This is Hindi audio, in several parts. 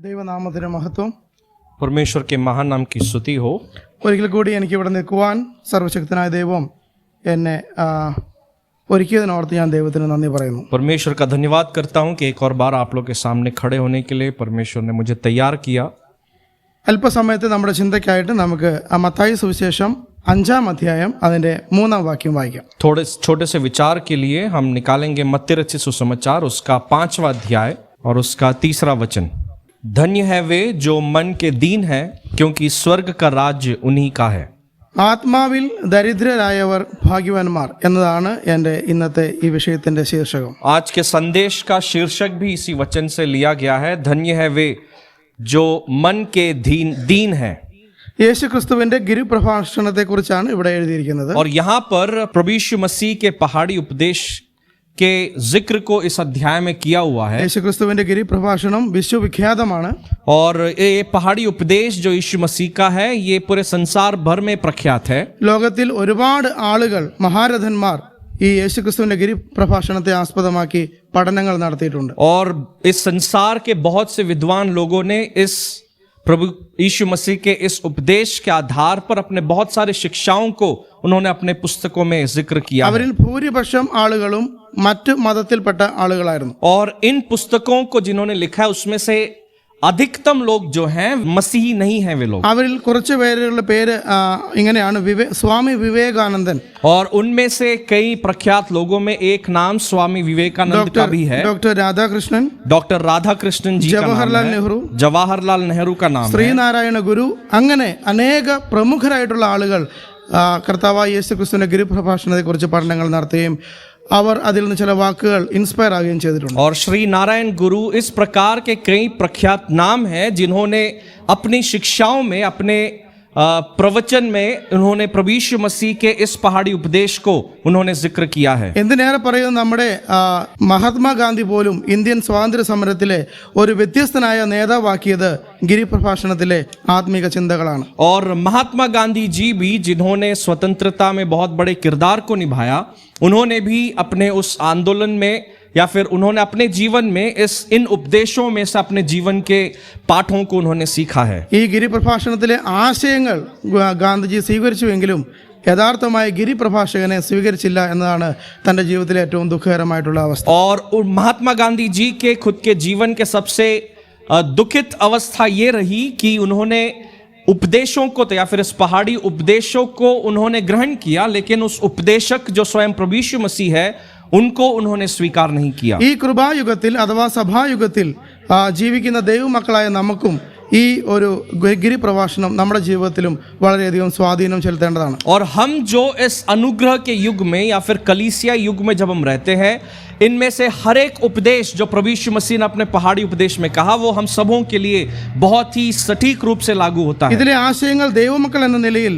ദൈവനാമത്തിന് മഹത്വം. परमेश्वर के महान नाम की स्तुति हो. ഒരിക്കൽ കൂടി എനിക്ക് ഇവിടെ നിൽക്കുവാൻ സർവശക്തനായ ദൈവം എന്നെ ഒരുക്കിയതിനോർത്ത് ഞാൻ ദൈവത്തിന് നന്ദി പറയുന്നു. परमेश्वर का धन्यवाद करता हूँ कि एक और बार आप लोग के सामने खड़े होने के लिए परमेश्वर ने मुझे तैयार किया. അല്പസമയത്ത് നമ്മുടെ ചിന്തയ്ക്കായിട്ട് നമുക്ക് മത്തായി സുവിശേഷം 5-ാം അധ്യായം അതിൻ്റെ 3-ാം വാക്യം വായിക്കാം. थोड़े छोटे से विचार के लिए हम निकालेंगे मत्ती रचित सुसमाचार उसका 5वां अध्याय और उसका 3रा वचन. धन्य है वे जो मन के दीन है क्योंकि स्वर्ग का राज्य उन्हीं का है. ആത്മാവിൽ ദരിദ്രരായവർ ഭാഗ്യവാന്മാർ എന്നതാണ് എൻ്റെ ഇന്നത്തെ ഈ വിഷയത്തിൻ്റെ ശീർഷകം. आज के संदेश का शीर्षक भी इसी वचन से लिया गया है. धन्य है वे जो मन के दीन है. യേശു ക്രിസ്തുവിന്റെ ഗിരിപ്രഭാഷണത്തെക്കുറിച്ചാണ് ഇവിടെ എഴുതിയിരിക്കുന്നത്. और यहाँ पर प्रभु यीशु मसीह के पहाड़ी उपदेश के जिक्र को इस अध्याय में किया हुआ है. യേശു ക്രിസ്തുവിന്റെ ഗിരിപ്രഭാഷണം വിശ്വവിഖ്യാതമാണ്. और ये पहाड़ी उपदेश जो यीशु मसीह का है ये पूरे संसार भर में प्रख्यात है. ലോകത്തിൽ ഒരുപാട് ആളുകൾ മഹാരഥന്മാർ ഈ യേശു ക്രിസ്തുവിന്റെ ഗിരിപ്രഭാഷണത്തെ ആസ്പദമാക്കി പഠനങ്ങൾ നടത്തിയിട്ടുണ്ട്. और इस संसार के बहुत से विद्वान लोगों ने इस प्रभु यीशु मसीह के इस उपदेश के आधार पर अपने बहुत सारे शिक्षाओं को उन्होंने अपने पुस्तकों में जिक्र किया. അവരിൽ ഭൂരിപക്ഷം ആളുകളും മറ്റു മതത്തിൽപ്പെട്ട ആളുകളായിരുന്നു. और इन पुस्तकों को जिन्होंने लिखा है उसमें से अधिकतम लोग जो हैं मसीही नहीं हैं वे लोग. അവരിൽ കുറച്ച് പേരുടെ പേര് ഇങ്ങനെയാണ്. സ്വാമി വിവേകാനന്ദൻ. और उनमें से कई प्रख्यात लोगों में एक नाम स्वामी विवेकानंद का भी है. ഡോക്ടർ രാധാകൃഷ്ണൻ, डॉक्टर राधाकृष्णन जी का नाम ജവഹർലാൽ है. നെഹ്റു, जवाहरलाल नेहरू का नाम है. ശ്രീനാരായണ ഗുരു, അങ്ങനെ അനേക പ്രമുഖരായിട്ടുള്ള ആളുകൾ കർത്താവായ യേശു ക്രിസ്തുവിന്റെ ഗിരിപ്രഭാഷണത്തെക്കുറിച്ച് പഠനങ്ങൾ നടത്തുകയും അവർ അതിൽ നിന്ന് ചില വാക്കുകൾ ഇൻസ്പയർ ആകുകയും ചെയ്തിട്ടുണ്ട്. और श्री नारायण गुरु इस प्रकार के कई प्रख्यात नाम हैं जिन्होंने अपनी शिक्षाओं में अपने प्रवचन में उन्होंने प्रभु यीशु मसीह के इस पहाड़ी उपदेश को उन्होंने जिक्र किया है. എന്തിനേറെ പറയുന്നത് നമ്മുടെ മഹാത്മാഗാന്ധി പോലും ഇന്ത്യൻ സ്വാതന്ത്ര്യ സമരത്തിലെ ഒരു വ്യത്യസ്തനായ നേതാവാക്കിയത് ഗിരിപ്രഭാഷണത്തിലെ ആത്മീക ചിന്തകളാണ്. और महात्मा गांधी जी भी जिन्होंने स्वतंत्रता में बहुत बड़े किरदार को निभाया उन्होंने भी अपने उस आंदोलन में या फिर उन्होंने अपने जीवन में इन उपदेशों में से अपने जीवन के पाठों को उन्होंने सीखा है. ഈ ഗിരിപ്രഭാഷണത്തിലെ ആശയങ്ങൾ ഗാന്ധിജി സ്വീകരിച്ചുവെങ്കിലും യഥാർത്ഥമായ ഗിരിപ്രഭാഷകനെ സ്വീകരിച്ചില്ല എന്നതാണ് തൻ്റെ ജീവിതത്തിലെ ഏറ്റവും ദുഃഖകരമായിട്ടുള്ള അവസ്ഥ. और महात्मा गांधी जी के खुद के जीवन के सबसे दुखित अवस्था ये रही कि उन्होंने उपदेशों को तो या फिर इस पहाड़ी उपदेशों को उन्होंने ग्रहण किया लेकिन उस उपदेशक जो स्वयं प्रभु यीशु मसीह है उनको उन्होंने स्वीकार नहीं किया. ഈ കൃപായുഗത്തിൽ അഥവാ സഭായുഗത്തിൽ ജീവിക്കുന്ന ദൈവമക്കളായ നമുക്കും ഈ ഒരു ഗിരിപ്രഭാഷണം നമ്മുടെ ജീവിതത്തിലും വളരെയധികം സ്വാധീനം ചെലുത്തേണ്ടതാണ്. और हम जो इस अनुग्रह के युग में या फिर कलीसिया युग में जब हम रहते हैं इनमें से हर एक उपदेश जो प्रभु यीशु मसीह ने अपने पहाड़ी उपदेश में कहा वो हम सबों के लिए बहुत ही सटीक रूप से लागू होता है. ഇതിലെ ആശയങ്ങൾ ദൈവമക്കൾ എന്ന നിലയിൽ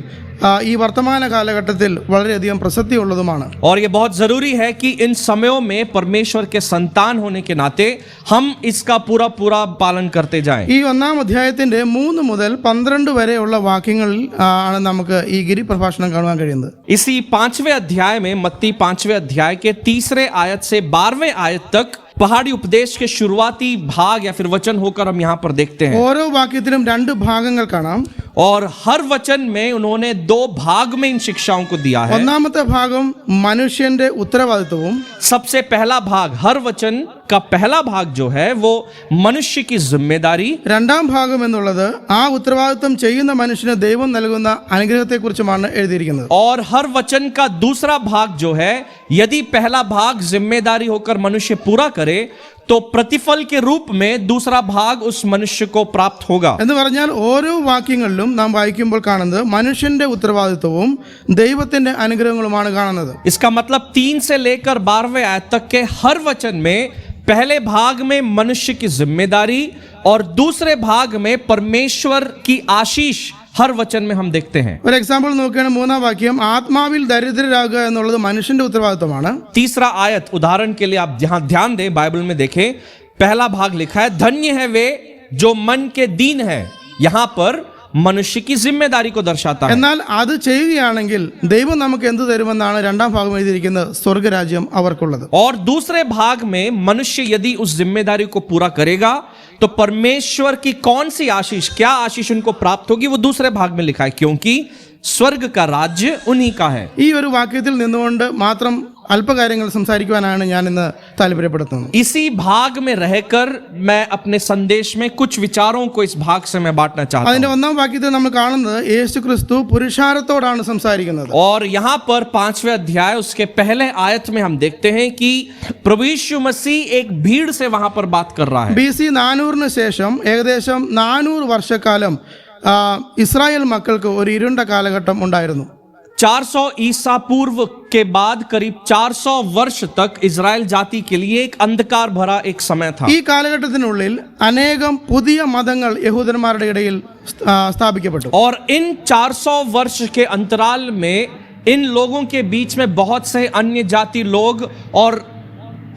ഈ വർത്തമാന കാലഘട്ടത്തിൽ വളരെയധികം പ്രസക്തിയുള്ളതുമാണ്. और ये बहुत जरूरी है कि इन समयों में परमेश्वर के संतान होने के नाते हम इसका पूरा पालन करते जाएं. ഈ 1-ാം അധ്യായത്തിന്റെ 3 മുതൽ 12 വരെയുള്ള വാക്യങ്ങളിൽ ആണ് നമുക്ക് ഈ ഗിരിപ്രഭാഷണം കാണുവാൻ കഴിയുന്നത്. इसी 5वें अध्याय में मत्ती 5वें अध्याय के 3रे आयत से 12वें आयत तक पहाड़ी उपदेश के शुरुआती भाग या फिर वचन होकर हम यहाँ पर देखते हैं. ഓരോ വാക്യത്തിലും 2 ഭാഗങ്ങൾ കാണാം. और हर वचन में उन्होंने 2 भाग में इन शिक्षाओं को दिया है. ഒന്നാമത്തെ ഭാഗം മനുഷ്യന്റെ ഉത്തരവാദിത്വവും सबसे पहला भाग हर वचन का पहला भाग जो है वो मनुष्य की जिम्मेदारी. 2-ാം ഭാഗം എന്നുള്ളത് ആ ഉത്തരവാദിത്വം ചെയ്യുന്ന മനുഷ്യന് ദൈവം നൽകുന്ന അനുഗ്രഹത്തെക്കുറിച്ചുമാണ് എഴുതിയിരിക്കുന്നത്. और हर वचन का दूसरा भाग जो है यदि पहला भाग जिम्मेदारी होकर मनुष्य पूरा करे तो प्रतिफल के रूप में दूसरा भाग उस मनुष्य को प्राप्त होगा. എന്ന് പറഞ്ഞാൽ ഓരോ വാക്യങ്ങളിലും നാം വായിക്കുമ്പോൾ കാണുന്നത് മനുഷ്യന്റെ ഉത്തരവാദിത്വവും ദൈവത്തിന്റെ അനുഗ്രഹങ്ങളുമാണ് കാണുന്നത്. इसका मतलब 3 से लेकर 12वें आयत तक के हर वचन में पहले भाग में मनुष्य की जिम्मेदारी और दूसरे भाग में परमेश्वर की आशीष हर वचन में हम देखते हैं. ഒരു എക്സാമ്പിൾ നോക്കുകയാണ്. 3-ാം വാക്യം ആത്മാവിൽ ദരിദ്രരാകുക എന്നുള്ളത് മനുഷ്യന്റെ ഉത്തരവാദിത്വമാണ്. 3रा आयत उदाहरण के लिए आप जहां ध्यान दें बाइबल में देखें पहला भाग लिखा है धन्य है वे जो मन के दीन है. यहां पर मनुष्य की जिम्मेदारी को दर्शाता है. എന്നാൽ അത് ചെയ്യുകയാണെങ്കിൽ ദൈവം നമുക്ക് എന്ത് തരുമെന്നാണ് 2-ാം ഭാഗം എഴുതിയിരിക്കുന്നത്. സ്വർഗ്ഗരാജ്യം അവർക്കുള്ളത്. और दूसरे भाग में मनुष्य यदि उस जिम्मेदारी को पूरा करेगा तो परमेश्वर की कौन सी आशीष, क्या आशीष उनको प्राप्त होगी, वो दूसरे भाग में लिखा है, क्योंकि स्वर्ग का राज्य उन्हीं का है. ഈ ഒരു വാക്യത്തിൽ നിന്നുകൊണ്ട് മാത്രം അല്പകാര്യങ്ങൾ സംസാരിക്കുവാനാണ് ഞാൻ ഇന്ന് താല്പര്യപ്പെടുത്തുന്നത്. इसी भाग में रहकर मैं अपने संदेश में कुछ विचारों को इस भाग से मैं बांटना चाहता അതിന്റെ हूं. ഒന്നാം വാക്യത്തിൽ നമ്മൾ കാണുന്നത് യേശു ക്രിസ്തു പുരുഷാരത്തോടാണ് സംസാരിക്കുന്നത്. और यहाँ पर 5वें अध्याय उसके पहले आयत में हम देखते हैं कि प्रभु यीशु मसीह एक भीड़ से वहां पर बात कर रहा है. BC 400 ശേഷം ഏകദേശം 400 വർഷക്കാലം ഇസ്രായേൽ മക്കൾക്ക് ഒരു ഇരുണ്ട കാലഘട്ടം ഉണ്ടായിരുന്നു. 400 ईसा पूर्व के बाद करीब 400 वर्ष तक इजराइल जाति के लिए एक अंधकार भरा एक समय था. ഈ കാലഘട്ടത്തിനുള്ളിൽ അനേകം പുതിയ മതങ്ങൾ യഹൂദന്മാരുടെ ഇടയിൽ സ്ഥാപിക്കപ്പെട്ടു. और इन 400 वर्ष के अंतराल में इन लोगों के बीच में बहुत से अन्य जाति लोग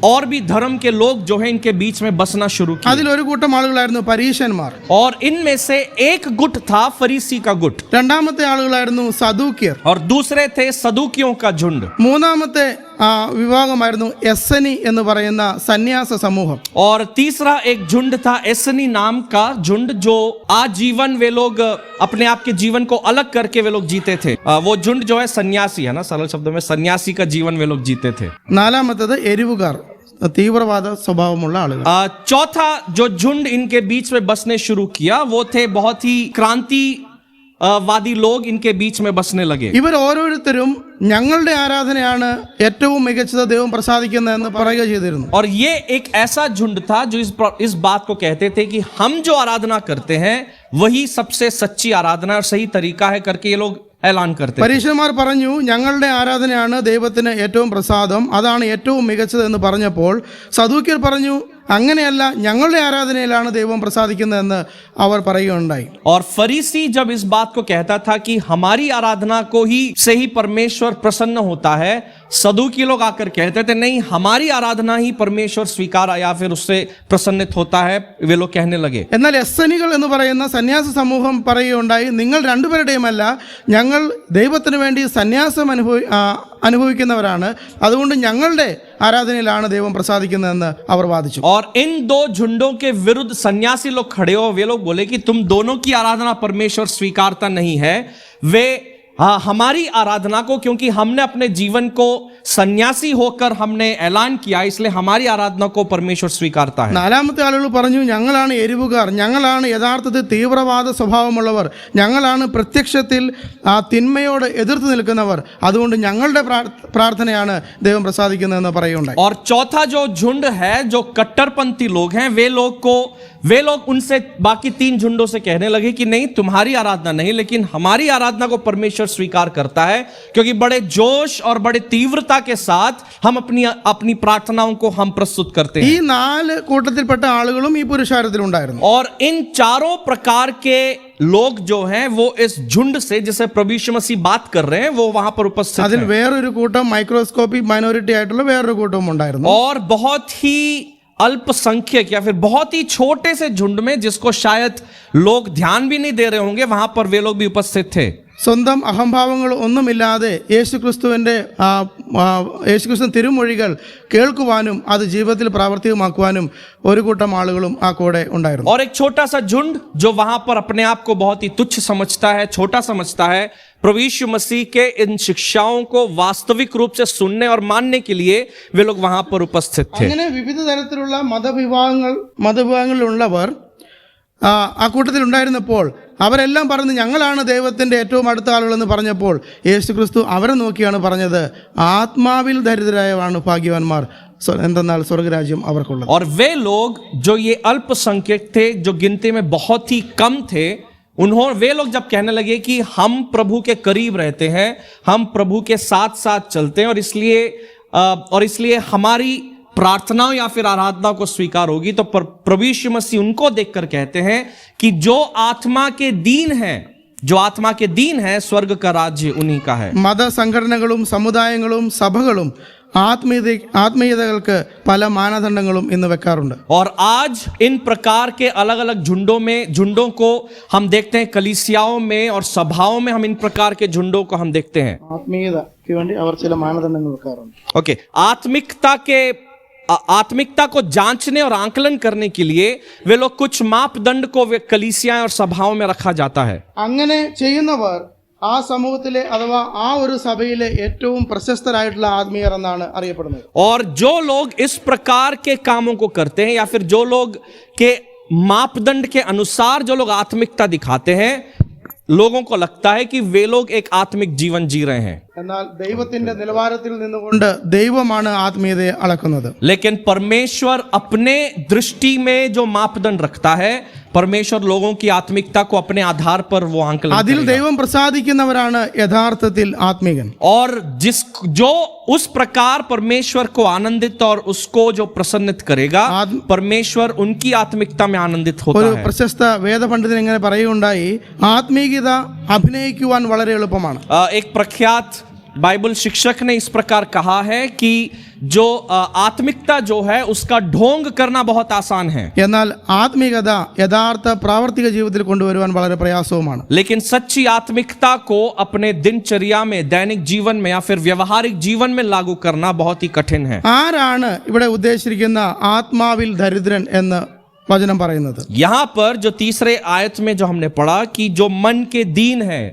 और भी धर्म के लोग जो है इनके बीच में बसना शुरू किया. അതിൽ ഒരു കൂട്ടം ആളുകളായിരുന്നു പരീശന്മാർ. और इनमें से एक गुट था फरीसी का गुट, രണ്ടാമത്തെ ആളുകളായിരുന്നു സദൂക്യർ. और दूसरे थे सदूकियों का झुंड, മൂന്നാമത്തെ വിഭാഗമായിരുന്നു എസ്സനി എന്ന് പറയുന്ന സന്യാസ സമൂഹം. और तीसरा एक झुंड था एसनी नाम का झुंड, जो आजीवन वे लोग अपने आप के जीवन को अलग करके वे लोग जीते थे. वो झुंड जो है सन्यासी है ना, सरल शब्दों में सन्यासी का जीवन वे लोग जीते थे. നാലാമത്തേത് എരിവുകാർ, തീവ്രവാദ സ്വഭാവമുള്ള ആളുകൾ. चौथा जो झुंड इनके बीच में बसने शुरू किया वो थे बहुत ही क्रांति वादी लोग, इनके बीच में बसने लगे. ഇവർ ഓരോരുത്തരും ഞങ്ങളുടെ ആരാധനയാണ് ഏറ്റവും മികച്ചത്, ദൈവം പ്രസാദിക്കുന്നതെന്ന് പറയുക ചെയ്തിരുന്നു. और ये एक ऐसा झुंड था जो इस बात को कहते थे कि हम जो आराधना करते हैं वही सबसे सच्ची आराधना और सही तरीका है करके ये लोग ऐलान करते थे. പരീശന്മാർ പറഞ്ഞു ഞങ്ങളുടെ ആരാധനയാണ് ദൈവത്തിന് ഏറ്റവും പ്രസാദം, അതാണ് ഏറ്റവും മികച്ചത് എന്ന് പറഞ്ഞപ്പോൾ സദൂക്യർ പറഞ്ഞു അങ്ങനെയല്ല, ഞങ്ങളുടെ ആരാധനയിലാണ് ദൈവം പ്രസാദിക്കുന്നതെന്ന് അവർ പറയുകയുണ്ടായി. और फरीसी जब इस बात को कहता था कि हमारी आराधना को ही से ही परमेश्वर प्रसन्न होता है, सदूकी लोग आकर कहते थे नहीं, हमारी आराधना ही परमेश्वर स्वीकार या फिर उससे प्रसन्नित होता है, वे लोग कहने लगे. എന്നാൽ എസ്സനികൾ എന്ന് പറയുന്ന സന്യാസ സമൂഹം പറയുകയുണ്ടായി നിങ്ങൾ രണ്ടുപേരുടെയുമല്ല, ഞങ്ങൾ ദൈവത്തിന് വേണ്ടി സന്യാസം അനുഭവിക്കുന്നവരാണ്, അതുകൊണ്ട് ഞങ്ങളുടെ ആരാധനയിലാണ് ദൈവം പ്രസാദിക്കുന്നതെന്ന് അവർ വാദിച്ചു. और इन दो झुंडों के विरुद्ध सन्यासी लोग खड़े हो, वे लोग बोले कि तुम दोनों की आराधना परमेश्वर स्वीकारता नहीं है, वे हमारी आराधना को, क्योंकि हमने अपने जीवन को सन्यासी होकर हमने ऐलान किया, इसलिए हमारी आराधना को परमेश्वर स्वीकारता है. നാലാമത്തെ ആളുകൾ പറഞ്ഞു ഞങ്ങളാണ് എരിവുകാർ, ഞങ്ങളാണ് യഥാർത്ഥത്തിൽ തീവ്രവാദ സ്വഭാവമുള്ളവർ, ഞങ്ങളാണ് പ്രത്യക്ഷത്തിൽ ആ തിന്മയോട് എതിർത്ത് നിൽക്കുന്നവർ, അതുകൊണ്ട് ഞങ്ങളുടെ പ്രാർത്ഥനയാണ് ദൈവം പ്രസാദിക്കുന്നതെന്ന് പറയുകയുണ്ടായി. और चौथा जो झुंड है, जो कट्टरपंथी लोग हैं, वे लोग उनसे बाकी 3 झुंडों से कहने लगे कि नहीं, तुम्हारी आराधना नहीं, लेकिन हमारी आराधना को परमेश्वर स्वीकार करता है, क्योंकि बड़े जोश और बड़े तीव्रता के साथ हम अपनी प्रार्थनाओं को हम प्रस्तुत करते ഈ हैं. 4 കൂട്ടത്തിൽപ്പെട്ട ആളുകളും ഈ പുരുഷാരത്തിലുണ്ടായിരുന്നു. और इन चारों प्रकार के लोग जो हैं वो इस झुंड से, जिसे प्रभु यीशु मसीह बात कर रहे हैं, वो वहां पर उपस्थित അതിൽ हैं. വേറൊരു കൂട്ടം മൈക്രോസ്കോപ്പിക് മൈനോറിറ്റി ആയിട്ടുള്ള വേറൊരു കൂട്ടവും ഉണ്ടായിരുന്നു. और बहुत ही अल्पसंख्यक या फिर बहुत ही छोटे से झुंड में, जिसको शायद लोग ध्यान भी नहीं दे रहे होंगे, वहां पर वे लोग भी उपस्थित थे. സ്വന്തം അഹംഭാവങ്ങൾ ഒന്നുമില്ലാതെ യേശുക്രിസ്തുവിൻ്റെ തിരുമൊഴികൾ കേൾക്കുവാനും അത് ജീവിതത്തിൽ പ്രാവർത്തികമാക്കുവാനും ഒരു കൂട്ടം ആളുകളും ആ കൂടെ ഉണ്ടായിരുന്നു. और एक छोटा सा झुंड जो वहां पर अपने आप को बहुत ही तुच्छ समझता है, छोटा समझता है, प्रभु यीशु मसीह के इन शिक्षाओं को वास्तविक रूप से सुनने और मानने के लिए वे लोग वहां पर उपस्थित थे. അങ്ങനെ വിവിധ തരത്തിലുള്ള മതവിഭാഗങ്ങളിലുള്ളവർ ആ കൂട്ടത്തിൽ ഉണ്ടായിരുന്നപ്പോൾ അവരെല്ലാം പറഞ്ഞു ഞങ്ങളാണ് ദൈവത്തിൻ്റെ ഏറ്റവും അടുത്ത ആളുകളെന്ന് പറഞ്ഞപ്പോൾ യേശുക്രിസ്തു അവരെ നോക്കിയാണ് പറഞ്ഞത് ആത്മാവിൽ ദരിദ്രരായവരാണ് ഭാഗ്യവാന്മാർ, എന്തെന്നാൽ സ്വർഗരാജ്യം അവർക്കുള്ളത്. और वे लोग जो ये अल्पसंख्यक थे, जो गिनती में बहुत ही कम थे, वे लोग जब कहने लगे कि हम प्रभु के करीब रहते हैं, हम प्रभु के साथ साथ चलते हैं, और इसलिए हमारी प्रार्थनाओं या फिर आराधना को स्वीकार होगी, तो प्रभु यीशु मसीह उनको देखकर कहते हैं कि जो आत्मा के दीन है स्वर्ग का राज्य उन्हीं का है. മത സംഘടനകളും സമുദായങ്ങളും സഭകളും ആത്മീയതകൾക്ക് പല മാനദണ്ഡങ്ങളും ഇന്ന് വെക്കാറുണ്ട്. और आज इन प्रकार के अलग अलग झुंडों को हम देखते हैं, कलीसियाओं में और सभाओं में हम इन प्रकार के झुंडों को हम देखते हैं. ആത്മീയതയ്ക്ക് വേണ്ടി അവർ ചില മാനദണ്ഡങ്ങൾ വെക്കാറുണ്ട്. ओके, आत्मिकता के आत्मिकता को जांचने और आंकलन करने के लिए वे लोग कुछ मापदंड को वे कलीसियाएं और सभाओं में रखा जाता है। അങ്ങനെ ചെയ്യുന്നവർ ആ സമൂഹത്തിലെ അഥവാ ആ ഒരു സഭയിലെ ഏറ്റവും പ്രശസ്തരായിട്ടുള്ള ആത്മീയർ എന്നാണ് അറിയപ്പെടുന്നത്. और जो लोग इस प्रकार के कामों को करते हैं या फिर जो लोग के मापदंड के अनुसार जो लोग आत्मिकता दिखाते हैं, लोगों को लगता है कि वे लोग एक आत्मिक जीवन जी रहे हैं। എന്നാൽ ദൈവത്തിന്റെ നിലവാരത്തിൽ നിന്നുകൊണ്ട് ദൈവമാണ് ആത്മീയതയെ അളക്കുന്നത്. लेकिन परमेश्वर अपने दृष्टि में जो मापदंड रखता है, परमेश्वर लोगों की आत्मिकता को अपने आधार पर वो आंकलन അതിൽ करेगा। ദൈവം പ്രസാദിക്കുന്നവരാണ് യഥാർത്ഥത്തിൽ ആത്മീകൻ. और जो उस प्रकार परमेश्वर को आनंदित और उसको जो प्रसन्नित करेगा, परमेश्वर उनकी आत्मिकता में आनंदित होता ഒരു है। പ്രശസ്ത വേദപണ്ഡിതൻ ഇങ്ങനെ പറയുകയുണ്ടായി, ആത്മീയത അഭിനയിക്കുവാൻ വളരെ എളുപ്പമാണ്. एक प्रख्यात बाइबल शिक्षक ने इस प्रकार कहा है कि जो आत्मिकता जो है उसका ढोंग करना बहुत आसान है, എന്നാൽ ആത്മീയത യഥാർത്ഥ പ്രാവർത്തിക ജീവിതത്തിൽ കൊണ്ടുവരുവാൻ വളരെ പ്രയാസവുമാണ്. लेकिन सच्ची आत्मिकता को अपने दिनचर्या में, दैनिक जीवन में या फिर व्यवहारिक जीवन में लागू करना बहुत ही कठिन है। ആരാണ് ഇവിടെ ഉദ്ദേശിച്ചിരിക്കുന്ന ആത്മാവിൽ ദരിദ്രൻ എന്ന് വചനം പറയുന്നത്? यहां पर जो तीसरे आयत में जो हमने पढ़ा कि जो मन के दीन है,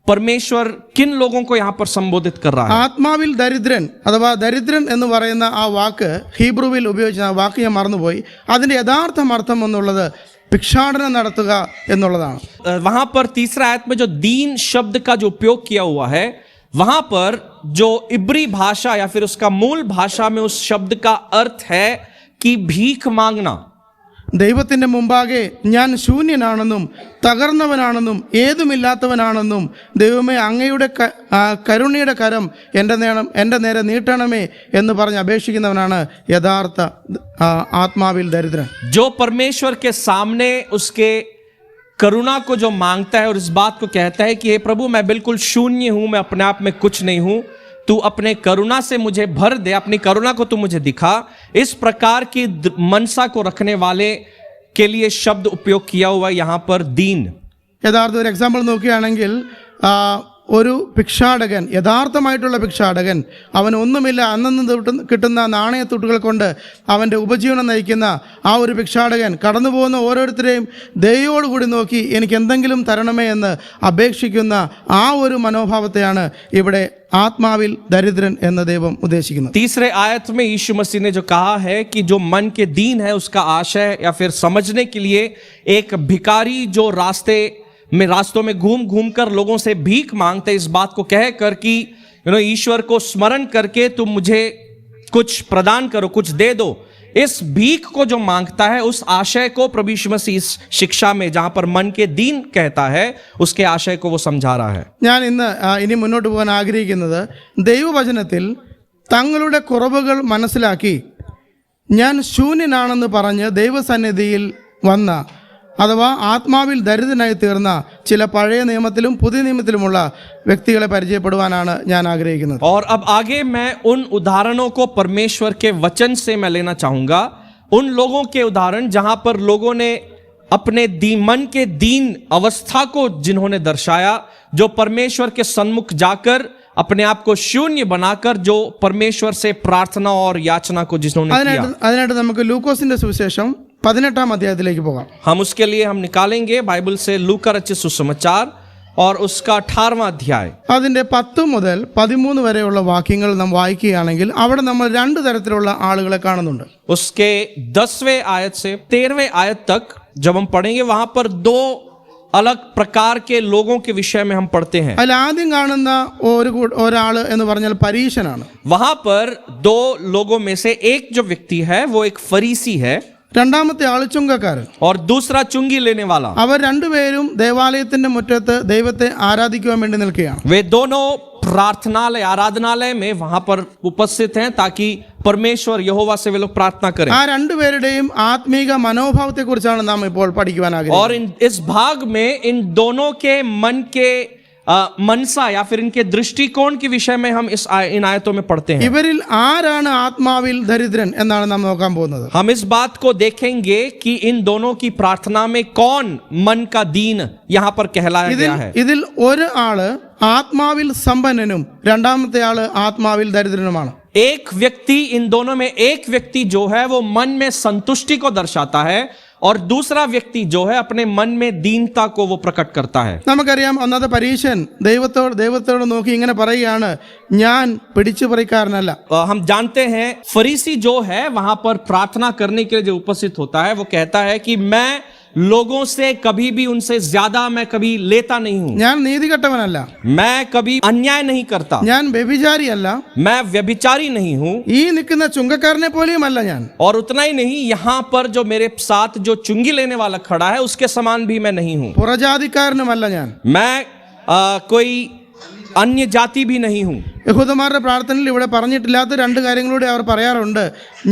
परमेश्वर किन लोगों को यहां पर संबोधित कर रहा है? ആത്മാവിൽ ദരിദ്രൻ അഥവാ ദരിദ്രൻ എന്ന് പറയുന്ന ആ വാക്ക് ഹീബ്രുവിൽ ഉപയോഗിച്ച ആ വാക്ക് ഞാൻ മറന്നുപോയി. അതിന്റെ യഥാർത്ഥ അർത്ഥം എന്നുള്ളത് ഭിക്ഷാടനം നടത്തുക എന്നുള്ളതാണ്. वहां पर तीसरा आयत में जो दीन शब्द का जो उपयोग किया हुआ है, वहां पर जो इब्री भाषा या फिर उसका मूल भाषा में उस शब्द का अर्थ है कि भीख मांगना। ദൈവത്തിന്റെ മുമ്പാകെ ഞാൻ ശൂന്യനാണെന്നും തകർന്നവനാണെന്നും ഏതുമില്ലാത്തവനാണെന്നും ദൈവമേ അങ്ങയുടെ കരുണയുടെ കരം എൻ്റെ നേരെ നീട്ടണമേ എന്ന് പറഞ്ഞ് അപേക്ഷിക്കുന്നവനാണ് യഥാർത്ഥ ആത്മാവിൽ ദരിദ്രൻ. जो परमेश्वर के सामने उसके करुणा को जो मांगता है और इस बात को कहता है कि हे प्रभु, मैं बिल्कुल शून्य हूं, मैं अपने आप में कुछ नहीं हूं, तू अपने करुणा से मुझे भर दे, अपनी करुणा को तू मुझे दिखा, इस प्रकार की मनसा को रखने वाले के लिए शब्द उपयोग किया हुआ यहां पर दीन। യഥാർത്ഥ ഒരു എക്സാമ്പിൾ നോക്കുകയാണെങ്കിൽ ഒരു ഭിക്ഷാടകൻ, യഥാർത്ഥമായിട്ടുള്ള ഭിക്ഷാടകൻ, അവൻ ഒന്നുമില്ല, അന്നന്ന് കിട്ടുന്ന നാണയത്തുട്ടുകൾ കൊണ്ട് അവൻ്റെ ഉപജീവനം നയിക്കുന്ന ആ ഒരു ഭിക്ഷാടകൻ കടന്നു പോകുന്ന ഓരോരുത്തരെയും ദയോടുകൂടി നോക്കി എനിക്ക് എന്തെങ്കിലും തരണമേ എന്ന് അപേക്ഷിക്കുന്ന ആ ഒരു മനോഭാവത്തെയാണ് ഇവിടെ ആത്മാവിൽ ദരിദ്രൻ എന്ന ദൈവം ഉദ്ദേശിക്കുന്നത്. तीसरे आयत में यीशु मसीह ने जो कहा है कि जो मन के दीन है उसका आशय या फिर समझने के लिए एक भिखारी जो रास्तों में घूम घूम कर लोगों से भीख मांगते, इस बात को कह कर कि ईश्वर को स्मरण करके तुम मुझे कुछ प्रदान करो, कुछ दे दो, इस भीख को जो मांगता है उस आशय को प्रभु यीशु मसीह इस शिक्षा में जहां पर मन के दीन कहता है उसके आशय को वो समझा रहा है। ഞാൻ ഇനി മുന്നോട്ട് പോകാൻ ആഗ്രഹിക്കുന്നത്, ദൈവവചനത്തിൽ തങ്ങളുടെ കുറവുകൾ മനസ്സിലാക്കി ഞാൻ ശൂന്യനാണെന്ന് പറഞ്ഞ് ദൈവസന്നിധിയിൽ വന്ന അഥവാ ആത്മാവിൽ ദരിദ്രനായി തീർന്ന ചില പഴയ നിയമത്തിലും പുതിയ നിയമത്തിലുമുള്ള വ്യക്തികളെ പരിചയപ്പെടുവാനാണ് ഞാൻ ആഗ്രഹിക്കുന്നത്. और अब आगे मैं उन उदाहरणों को परमेश्वर के वचन से मैं लेना चाहूंगा, उन लोगों के उदाहरण जहां पर लोगों ने अपने मन के दीन अवस्था को जिन्होंने दर्शाया, जो परमेश्वर के सन्मुख जाकर अपने आप को शून्य बनाकर जो परमेश्वर से प्रार्थना और याचना को जिन्होंने किया। അതിനായിട്ട് നമുക്ക് ലൂക്കോസിന്റെ സുവിശേഷം 18-ാം അധ്യായത്തിലേക്ക് പോകാം. हम उसके लिए हम निकालेंगे बाइबल से लूका रचित सुसमाचार और उसका 18वां अध्याय। അതിന്റെ 10 മുതൽ 13 വരെയുള്ള വാക്യങ്ങൾ നാം വായിക്കുകയാണെങ്കിൽ അവിടെ നമ്മൾ രണ്ട് തരത്തിലുള്ള ആളുകളെ കാണുന്നുണ്ട്. उसके 10वें आयत से 13वें आयत तक जब हम पढ़ेंगे वहां पर दो अलग प्रकार के लोगों के विषय में हम पढ़ते हैं. അതിൽ ആദ്യം കാണുന്ന ഒരാൾ എന്ന് പറഞ്ഞാൽ പരീശനാണ്. वहां पर दो लोगों में से एक जो व्यक्ति है वो एक फरीसी है, രണ്ടാമത്തെ ആൾ ചുങ്കക്കാരൻ. और दूसरा चुंगी लेने वाला. അവർ രണ്ടുപേരും ദേവാലയത്തിന്റെ മുറ്റത്ത് ദൈവത്തെ ആരാധിക്കുവാൻ വേണ്ടി നിൽക്കുകയാണ്. वे दोनों प्रार्थनालय आराधनालय में वहां पर उपस्थित हैं ताकि परमेश्वर यहोवा से वे लोग प्रार्थना करें. ആ രണ്ടുപേരുടെയും ആത്മീക മനോഭാവത്തെ കുറിച്ചാണ് നാം ഇപ്പോൾ പഠിക്കുവാൻ ആഗ്രഹിക്കുന്നത്. और इस भाग में इन दोनों के मन के मनसा या फिर इनके दृष्टिकोण के विषय में हम इन आयतों में पढ़ते हैं. ഇവരിൽ ആരാണ് ആത്മാവിൽ ദരിദ്രൻ എന്നാണ് നാം നോക്കാൻ പോകുന്നത്. हम इस बात को देखेंगे कि इन दोनों की प्रार्थना में कौन मन का दीन यहां पर कहलाया गया है. ഇതിൽ ഒരു ആള് ആത്മാവിൽ സമ്പന്നനും രണ്ടാമത്തെ ആള് ആത്മാവിൽ ദരിദ്രനുമാണ്. एक व्यक्ति, इन दोनों में एक व्यक्ति जो है वो मन में संतुष्टि को दर्शाता है और दूसरा व्यक्ति जो है अपने मन में दीनता को वो प्रकट करता है. നമുക്കറിയാം, ഒന്നാമത്തെ പരീശൻ ദൈവത്തോട് നോക്കി ഇങ്ങനെ പറയുകയാണ്, ഞാൻ പിടിച്ചുപറിക്കാരനല്ല. हम जानते हैं फरीसी जो है वहां पर प्रार्थना करने के लिए जो उपस्थित होता है वो कहता है कि मैं लोगों से कभी भी उनसे ज्यादा मैं कभी लेता नहीं हूं, ഞാൻ നീതികെട്ടവനല്ല, मैं कभी अन्याय नहीं करता, ഞാൻ വ്യഭിചാരിയല്ല, मैं व्यभिचारी नहीं हूं. ഈ നിൽക്കുന്ന ചുങ്കക്കാരനെ പോലെയുമല്ല ഞാൻ. और उतना ही नहीं, यहां पर जो मेरे साथ जो चुंगी लेने वाला खड़ा है उसके समान भी मैं नहीं हूं. പുറജാതിക്കാരനുമല്ല ഞാൻ. मैं कोई अन्य जाति भी नहीं हूं. യഹൂദന്മാരുടെ പ്രാർത്ഥനയിൽ ഇവിടെ പറഞ്ഞിട്ടില്ലാത്ത രണ്ട് കാര്യങ്ങളൂടെ അവർ പറയാറുണ്ട്.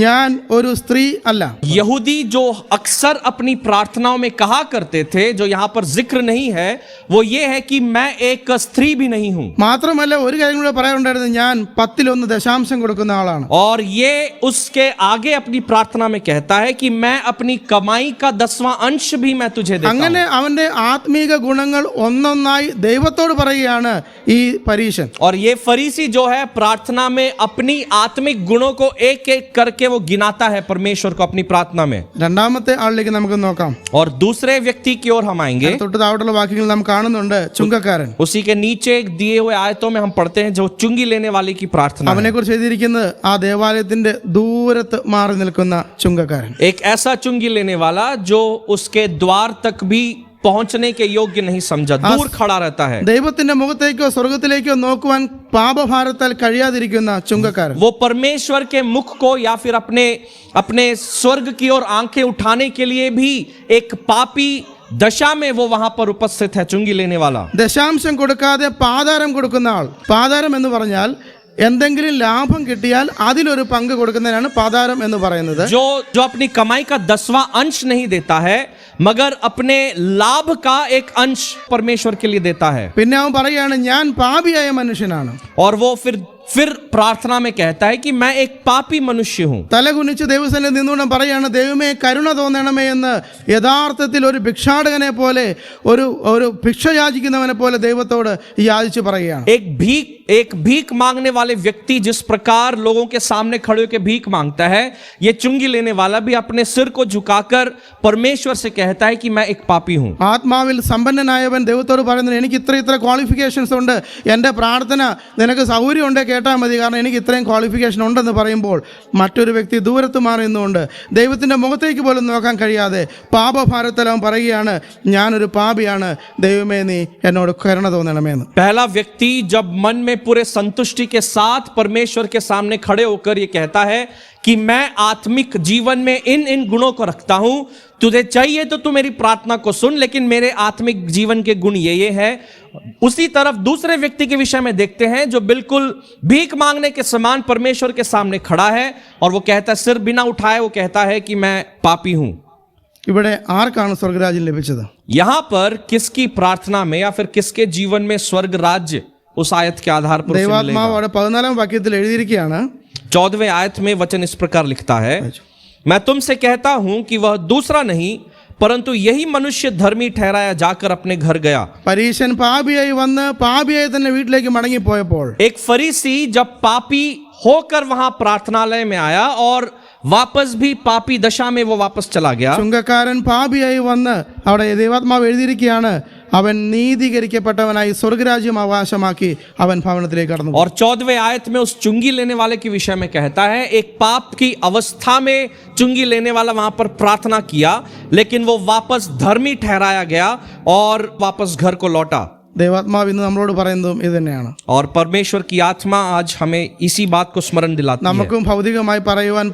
ഞാൻ ഒരു സ്ത്രീ അല്ല. यहूदी जो अक्सर अपनी प्रार्थनाओं में कहा करते थे, जो यहां पर जिक्र नहीं है, वो ये है कि मैं एक स्त्री भी नहीं हूं. മാത്രമല്ല ഒരു കാര്യം കൂടെ പറയാറുണ്ടായിരുന്നു, ഞാൻ 10 ദശാംശം കൊടുക്കുന്ന ആളാണ്. और ये उसके आगे अपनी प्रार्थना में कहता है कि मैं अपनी कमाई का 10वां अंश भी मैं तुझे देता हूं. അങ്ങനെ അവന്റെ ആത്മീക ഗുണങ്ങൾ ഒന്നൊന്നായി ദൈവത്തോട് പറയുകയാണ് ഈ പരീശൻ. और ये फरीसी जो है प्रार्थना में अपनी आत्मिक गुणों को एक एक करके वो गिनाता है परमेश्वर को अपनी प्रार्थना में. രണ്ടാമത്തെ ആളിലേക്ക് നമുക്ക് നോക്കാം. और दूसरे व्यक्ति की ओर हम आएंगे. തൊട്ട് താഴോട്ടുള്ള വാക്യങ്ങൾ നാം കാണുന്നുണ്ട് ചുങ്കക്കാരൻ. उसी के नीचे दिए हुए आयतों में हम पढ़ते हैं जो चुंगी लेने वाले की प्रार्थना है. അവനെ കുറിച്ച് എഴുതിയിരിക്കുന്നത് ആ ദേവാലയത്തിന്റെ ദൂരത്ത് മാറി നിൽക്കുന്ന ചുങ്കക്കാരൻ. एक ऐसा चुंगी लेने वाला जो उसके द्वार तक भी पहुंचने के योग्य नहीं समझा, दूर खड़ा रहता है. ദൈവത്തിന്റെ മുഖത്തേക്കോ സ്വർഗത്തിലേക്കോ നോക്കുവാൻ പാപഭാരത്താൽ കഴിയാതിരിക്കുന്ന ചുങ്കക്കാരൻ. वो परमेश्वर के मुख को या फिर अपने स्वर्ग की ओर आंखें उठाने के लिए भी एक पापी दशा में वो वहां पर उपस्थित है, चुंगी लेने वाला. ദശാംശം കൊടുക്കാതെ പാതാരം കൊടുക്കുന്ന ആൾ. പാതാരം എന്ന് പറഞ്ഞാൽ എന്തെങ്കിലും ലാഭം കിട്ടിയാൽ അതിലൊരു പങ്ക് കൊടുക്കുന്നതിനാണ് പാതാരം എന്ന് പറയുന്നത്. जो अपनी कमाई का 10वां अंश नहीं देता है मगर अपने लाभ का एक अंश परमेश्वर के लिए देता है. പിന്നെ അവൻ പറയുകയാണ്, ഞാൻ പാപിയായ മനുഷ്യനാണ്. और वो फिर प्रार्थना में कहता है कि मैं एक पापी मनुष्य हूं. തലകുനിച്ച് ദൈവസന്നിധിയിൽ നിന്നുകൊണ്ട് പറയാണ്, ദൈവമേ കരുണ തോന്നണമേ എന്ന് യഥാർത്ഥത്തിൽ ഒരു ഭിക്ഷാടകനെ പോലെ ഒരു ഭിക്ഷ യാചിക്കുന്നവനെ പോലെ ദൈവത്തോട് യാചിച്ച് പറയുകയാണ്. एक भीख मांगने वाले व्यक्ति जिस प्रकार लोगों के सामने खड़े होकर भीख मांगता है, ये चुंगी लेने वाला भी अपने सिर को झुकाकर परमेश्वर से कहता है कि मैं एक पापी हूं. ആത്മാവിൽ സമ്പന്നനായവൻ ദൈവത്തോട് പറയുന്നത്, എനിക്ക് ഇത്ര ക്വാളിഫിക്കേഷൻസ് ഉണ്ട്, എൻ്റെ പ്രാർത്ഥന നിനക്ക് സൗകര്യം ഉണ്ടെങ്കിൽ കേട്ടാൽ മതി, കാരണം എനിക്ക് ഇത്രയും ക്വാളിഫിക്കേഷൻ ഉണ്ടെന്ന് പറയുമ്പോൾ മറ്റൊരു വ്യക്തി ദൂരത്ത് മാറിയുന്നുകൊണ്ട് ദൈവത്തിൻ്റെ മുഖത്തേക്ക് പോലും നോക്കാൻ കഴിയാതെ പാപഭാരത്തിൽ അവൻ പറയുകയാണ്, ഞാനൊരു പാപിയാണ്, ദൈവമേ നീ എന്നോട് കരുണ തോന്നണമെന്ന്. पहला व्यक्ति जब मन में पूरे संतुष्टि के साथ परमेश्वर के सामने खड़े होकर ये कहता है कि मैं आत्मिक जीवन में इन गुणों को रखता हूं, तुझे चाहिए तो तू मेरी प्रार्थना को सुन, लेकिन मेरे आत्मिक जीवन के गुण ये है. उसी तरफ दूसरे व्यक्ति के विषय में देखते हैं जो बिल्कुल भीख मांगने के समान परमेश्वर के सामने खड़ा है और वो कहता है, सिर बिना उठाए वो कहता है कि मैं पापी हूं. ഇവിടെ ആർക്കാണ് സ്വർഗരാജ്യം ലഭിച്ചത്? यहां पर किसकी प्रार्थना में या फिर किसके जीवन में स्वर्ग राज्य उस आयत के आधार पर उसे मिलेगा. ദൈവാത്മാവ് അവിടെ 14 വാക്യത്തിൽ എഴുതിയിരിക്കുകയാണ്. 14वें आयत में वचन इस प्रकार लिखता है, मैं तुमसे कहता हूं कि वह दूसरा नहीं परंतु यही मनुष्य धर्मी ठहराया जाकर अपने घर गया. പരീശൻ പാപിയായി വന്ന് പാപിയായി തന്നെ വീട്ടിലേക്ക് മടങ്ങിപ്പോയപ്പോൾ एक फरीसी जब पापी होकर वहां प्रार्थनालय में आया और वापस भी पापी दशा में वो वापस चला गया. ചുങ്കക്കാരൻ പാപിയായി വന്ന് അവിടെ ദൈവാത്മാവ് എഴുതിയിരിക്കുകയാണ്, അവൻ നീതീകരിക്കപ്പെട്ടവനായി സ്വർഗരാജ്യം അവകാശമാക്കി അവൻ ഭവനത്തിലേക്ക് കടന്നു. और 14वें आयत में उस चुंगी लेने वाले के विषय में कहता है, एक पाप की अवस्था में चुंगी लेने वाला वहां पर प्रार्थना किया, लेकिन वो वापस धर्मी ठहराया गया और वापस घर को लौटा. ദൈവാത്മാവ് ഇന്ന് നമ്മളോട് പറയുന്നതും ഇത് തന്നെയാണ്. और परमेश्वर की आत्मा आज हमें इसी बात को स्मरण दिलाती है. നമുക്കും ഭൗതികമായി പറയുവാൻ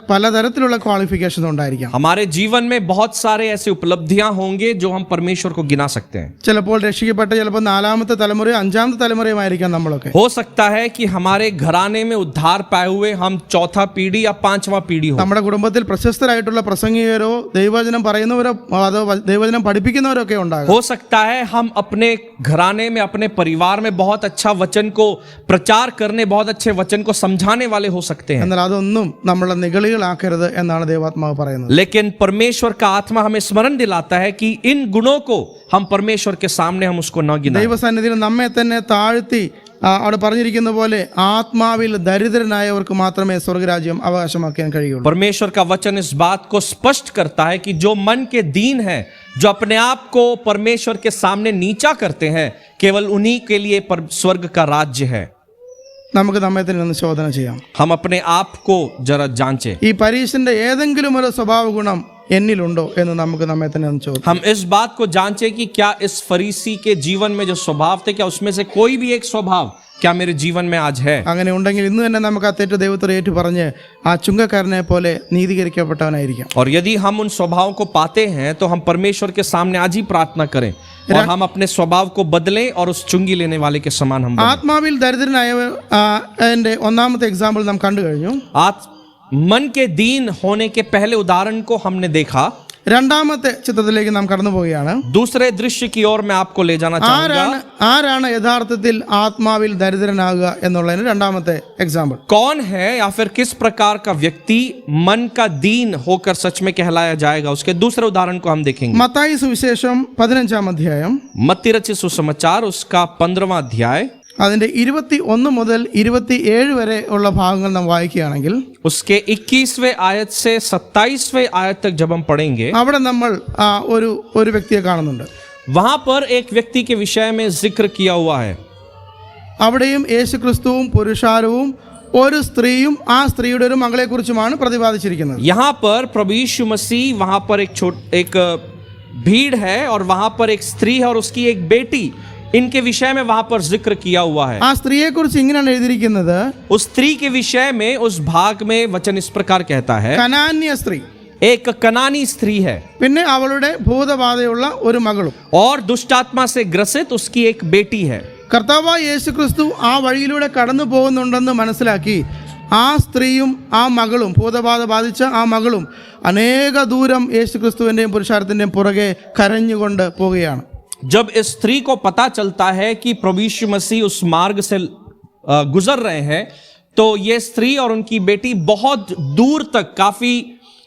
പലതരത്തിലുള്ള ക്വാളിഫിക്കേഷൻ ഉണ്ടായിരിക്കാം. हमारे जीवन में बहुत सारे ऐसे उपलब्धियां होंगे जो हम परमेश्वर को गिना सकते हैं. ചിലപ്പോൾ രക്ഷിക്കപ്പെട്ട ചിലപ്പോൾ 4ാമത്തെ തലമുറയോ 5ാമത്തെ തലമുറയുമായിരിക്കാം നമ്മളൊക്കെ. हो सकता है कि हमारे घराने में उद्धार पाए हुए हम 4था पीढ़ी या 5वां पीढ़ी हो. നമ്മുടെ കുടുംബത്തിൽ പ്രശസ്തരായിട്ടുള്ള പ്രസംഗികരോ ദൈവവചനം പറയുന്നവരോ അതോ ദൈവവചനം പഠിപ്പിക്കുന്നവരോ ഒക്കെ ഉണ്ടാകും. हो सकता है हम अपने घराने में अपने परिवार में बहुत अच्छा वचन को प्रचार करने, बहुत अच्छे वचन को समझाने वाले हो सकते हैं. എന്നാൽ അതൊന്നും നമ്മളെ നിഗളികളാക്കരുത് എന്നാണ് ദൈവാത്മാവ് പറയുന്നത്. लेकिन परमेश्वर का आत्मा हमें स्मरण दिलाता है कि इन गुणों को हम परमेश्वर के सामने हम उसको न गिनाएं. ദൈവസന്നിധിയിൽ നമ്മെ തന്നെ താഴ്ത്തി അവിടെ പറഞ്ഞിരിക്കുന്ന പോലെ ആത്മാവിൽ ദരിദ്രനായവർക്ക് മാത്രമേ സ്വർഗരാജ്യം അവകാശമാക്കാൻ കഴിയുള്ളൂ. परमेश्वर का वचन इस बात को स्पष्ट करता है कि जो मन के दीन है, जो अपने आप को परमेश्वर के सामने नीचा करते हैं, केवल उन्हीं के लिए स्वर्ग का राज्य है. നമുക്ക് നമ്മെ തന്നെ ഒന്ന് ശോധന ചെയ്യാം. हम अपने आप को जरा जांचें. ഈ പരീശന്റെ ഏതെങ്കിലും ഒരു സ്വഭാവ ഗുണം എന്നിലുണ്ടോ എന്ന് നമുക്ക് നമ്മെ തന്നെ ഒന്ന് ചോദിക്കാം. हम इस बात को जांचें कि क्या इस फरीसी के जीवन में जो स्वभाव थे, क्या उसमें से कोई भी एक स्वभाव क्या मेरे जीवन में आज है? അങ്ങനെ ഉണ്ടെങ്കിൽ ഇന്ന് തന്നെ നമുക്ക് ആ തെറ്റ് ദൈവത്തോട് ഏറ്റു പറഞ്ഞ് ആ ചുങ്കക്കാരനെ പോലെ നീതീകരിക്കപ്പെട്ടവനായിരിക്കാം. और यदि हम उन स्वभावों को पाते हैं तो हम परमेश्वर के सामने आज ही प्रार्थना करें और हम अपने स्वभाव को बदलें और उस चुंगी लेने वाले के समान हम बनें. ആത്മാവിൽ ദരിദ്രനായവന്റെ ഒന്നാമത്തെ എക്സാമ്പിൾ നാം കണ്ടു കഴിഞ്ഞു. मन के दीन होने के पहले उदाहरण को हमने देखा. രണ്ടാമത്തെ ചിത്രത്തിലേക്ക് നാം കടന്നു പോവുകയാണ്. दूसरे दृश्य की ओर मैं आपको ले जाना चाहूंगा. ആരാണ് യഥാർത്ഥത്തിൽ ആത്മാവിൽ ദരിദ്രനാകുക എന്നുള്ളതിന് രണ്ടാമത്തെ എക്സാമ്പിൾ. कौन है या फिर किस प्रकार का व्यक्ति मन का दीन होकर सच में कहलाया जाएगा, उसके दूसरे उदाहरण को हम देखेंगे. മത്തായി സുവിശേഷം 15-ാം അധ്യായം, मत्ती रचित सुसमाचार उसका 15वां अध्याय, അതിന്റെ 21 മുതൽ 27 വരെ ഉള്ള ഭാഗങ്ങൾ നാം വായിക്കുകയാണെങ്കിൽ उसके 21वें आयत से 27वें आयत तक जब हम पढ़ेंगे, അവിടെ നമ്മൾ ഒരു വ്യക്തിയെ കാണുന്നുണ്ട്. वहां पर एक व्यक्ति के विषय में जिक्र किया हुआ है. അവിടെയും യേശുക്രിസ്തുവും പുരുഷാരവും ഒരു സ്ത്രീയും ആ സ്ത്രീയുടെ ഒരു മകളെ കുറിച്ചുമാണ് പ്രതിപാദിച്ചിരിക്കുന്നത്. यहाँ पर प्रभु यीशु मसीह, वहां पर एक भीड़ है और वहां पर एक स्त्री है और उसकी एक बेटी, इनके विषय में वहां पर जिक्र किया हुआ है. ആ സ്ത്രീയെ കുറിച്ച് ഇങ്ങനെയാണ് എഴുതിയിരിക്കുന്നത്. उस स्त्री के विषय में उस भाग में वचन इस प्रकार कहता है, കനാന്യ സ്ത്രീ, एक कनानी स्त्री है പിന്നെ അവളുടെ ഭൂതബാധയുള്ള ഒരു മകളും, और दुष्टात्मा से ग्रसित उसकी एक बेटी है. കർത്താവായ യേശുക്രിസ്തു ആ വഴിയിലൂടെ കടന്നു പോകുന്നുണ്ടെന്ന് മനസ്സിലാക്കി ആ സ്ത്രീയും ആ മകളും, ഭൂതബാധ ബാധിച്ച ആ മകളും അനേക ദൂരം യേശുക്രിസ്തുവിൻ്റെയും പുരുഷാരത്തിൻ്റെയും പുറകെ കരഞ്ഞുകൊണ്ട് പോവുകയാണ്. जब इस स्त्री को पता चलता है कि प्रभु यीशु मसीह उस मार्ग से गुजर रहे हैं, तो ये स्त्री और उनकी बेटी बहुत दूर तक, काफी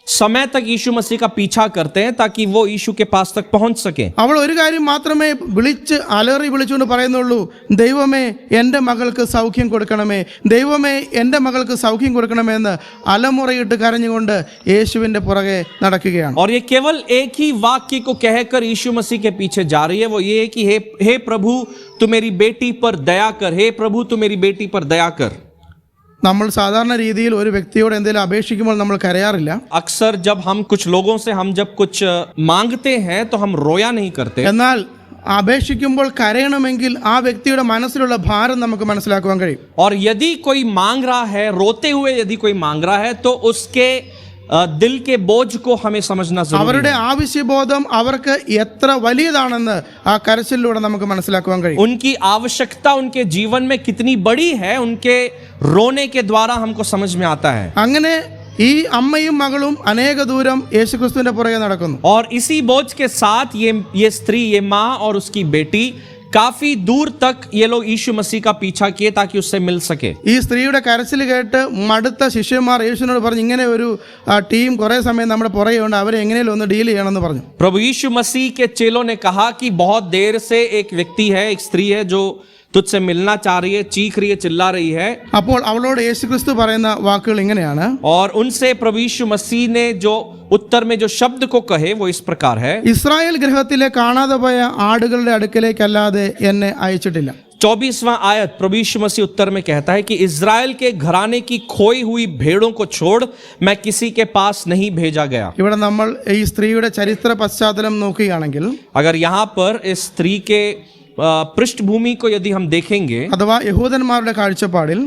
समय तक यीशु मसीह का पीछा करते हैं ताकि वो यीशु के पास तक पहुंच सके. അവൾ ഒരു കാര്യം മാത്രമേ വിളിച്ചുകൊണ്ട് പറയുന്നുള്ളൂ, ദൈവമേ എൻ്റെ മകൾക്ക് സൗഖ്യം കൊടുക്കണമേ, ദൈവമേ എൻ്റെ മകൾക്ക് സൗഖ്യം കൊടുക്കണമേ എന്ന് അലമുറയിട്ട് കരഞ്ഞുകൊണ്ട് യേശുവിൻ്റെ പുറകെ നടക്കുകയാണ്. और ये केवल एक ही वाक्य को कहकर यीशु मसीह के पीछे जा रही है, वो ये है कि हे प्रभु तू मेरी बेटी पर दया कर, हे प्रभु तू मेरी बेटी पर दया कर. നമ്മൾ സാധാരണ രീതിയിൽ ഒരു വ്യക്തിയോട് എന്തെങ്കിലും അപേക്ഷിക്കുമ്പോൾ നമ്മൾ കരയാറില്ല. अक्सर जब हम कुछ लोगों से हम जब कुछ मांगते हैं तो हम रोया नहीं करते. എന്നാൽ അപേക്ഷിക്കുമ്പോൾ കരയണമെങ്കിൽ ആ വ്യക്തിയുടെ മനസ്സിലുള്ള ഭാരം നമുക്ക് മനസ്സിലാക്കുവാൻ കഴിയും. और यदि कोई मांग रहा है, रोते हुए यदि कोई मांग रहा है, तो उसके दिल के बोझ को हमें समझना जरूरी അവരുടെ है. ആവശ്യബോധം അവർക്ക് എത്ര വലിയതാണെന്ന് ആ കരച്ചിലൂടെ നമുക്ക് മനസ്സിലാക്കുവാൻ കഴിയും. उनकी आवश्यकता उनके जीवन में कितनी बड़ी है, उनके रोने के द्वारा हमको समझ में आता है. അങ്ങനെ ഈ അമ്മയും മകളും അനേക ദൂരം യേശുക്രിസ്തുവിന്റെ പുറകെ നടക്കുന്നു. और इसी बोझ के साथ ये स्त्री, ये माँ और उसकी बेटी काफी दूर तक ये लोग यीशु मसीह का पीछा किए ताकि उससे मिल सके. ഈ സ്ത്രീയുടെ കരച്ചിൽ കേട്ട് മടുത്ത ശിഷ്യന്മാർ യേശുവിനോട് പറഞ്ഞു, ഇങ്ങനെ ഒരു ടീം കുറെ സമയം നമ്മുടെ പുറകെ ഉണ്ട്, അവരെ എങ്ങനെയും ഒന്ന് ഡീൽ ചെയ്യണമെന്ന് പറഞ്ഞു. प्रभु यीशु मसीह के चेलों ने कहा कि बहुत देर से एक व्यक्ति है, एक स्त्री है जो तुझसे मिलना चाह रही है, चीख रही है, चिल्ला रही है. അപ്പോൾ അവളോട് യേശുക്രിസ്തു പറയുന്ന വാക്കുകൾ ഇങ്ങനെയാണ്. और उनसे प्रभु यीशु मसीह ने जो उत्तर में जो शब्द को कहे वो इस प्रकार है, ഇസ്രായേൽ ഗൃഹത്തിലെ കാണാതെ പോയ ആടുകളുടെ അടുക്കലേക്കല്ലാതെ എന്നെ അയച്ചിട്ടില്ല. 24वां आयत प्रभु यीशु मसीह उत्तर में कहता है कि इज़राइल के घराने की खोई हुई भेड़ों को छोड़ मैं किसी के पास नहीं भेजा गया. ഇവിടെ നമ്മൾ ഈ സ്ത്രീയുടെ ചരിത്ര പശ്ചാത്തലം നോക്കുകയാണെങ്കിൽ, अगर यहाँ पर इस स्त्री के पृष्ठभूमि को यदि हम देखेंगे, അഥവാ യഹൂദന്മാരുടെ കാഴ്ചപ്പാടിൽ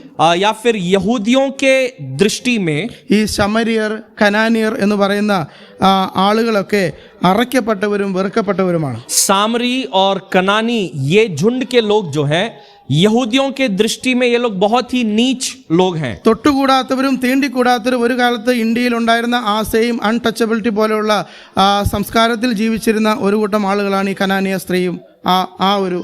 या फिर यहूदियों के दृष्टि में ഈ ശമരിയർ, കനാനിയർ എന്ന് പറയുന്ന ആളുകളൊക്കെ അറയ്ക്കപ്പെട്ടവരും വെറുക്കപ്പെട്ടവരുമാണ്. सामरी और कनानी ये झुंड के लोग जो हैं, यहूदियों के दृष्टि में ये लोग बहुत ही नीच लोग हैं. തൊട്ടുകൂടാത്തവരും തീണ്ടിക്കൂടാത്തവരും ഒരു കാലത്ത് ഇന്ത്യയിൽ ഉണ്ടായിരുന്ന ആ സെയിം അൺടച്ചബിലിറ്റി പോലെയുള്ള സംസ്കാരത്തിൽ ജീവിച്ചിരുന്ന ഒരു കൂട്ടം ആളുകളാണ് ഈ കനാനിയ സ്ത്രീയും ആ ഒരു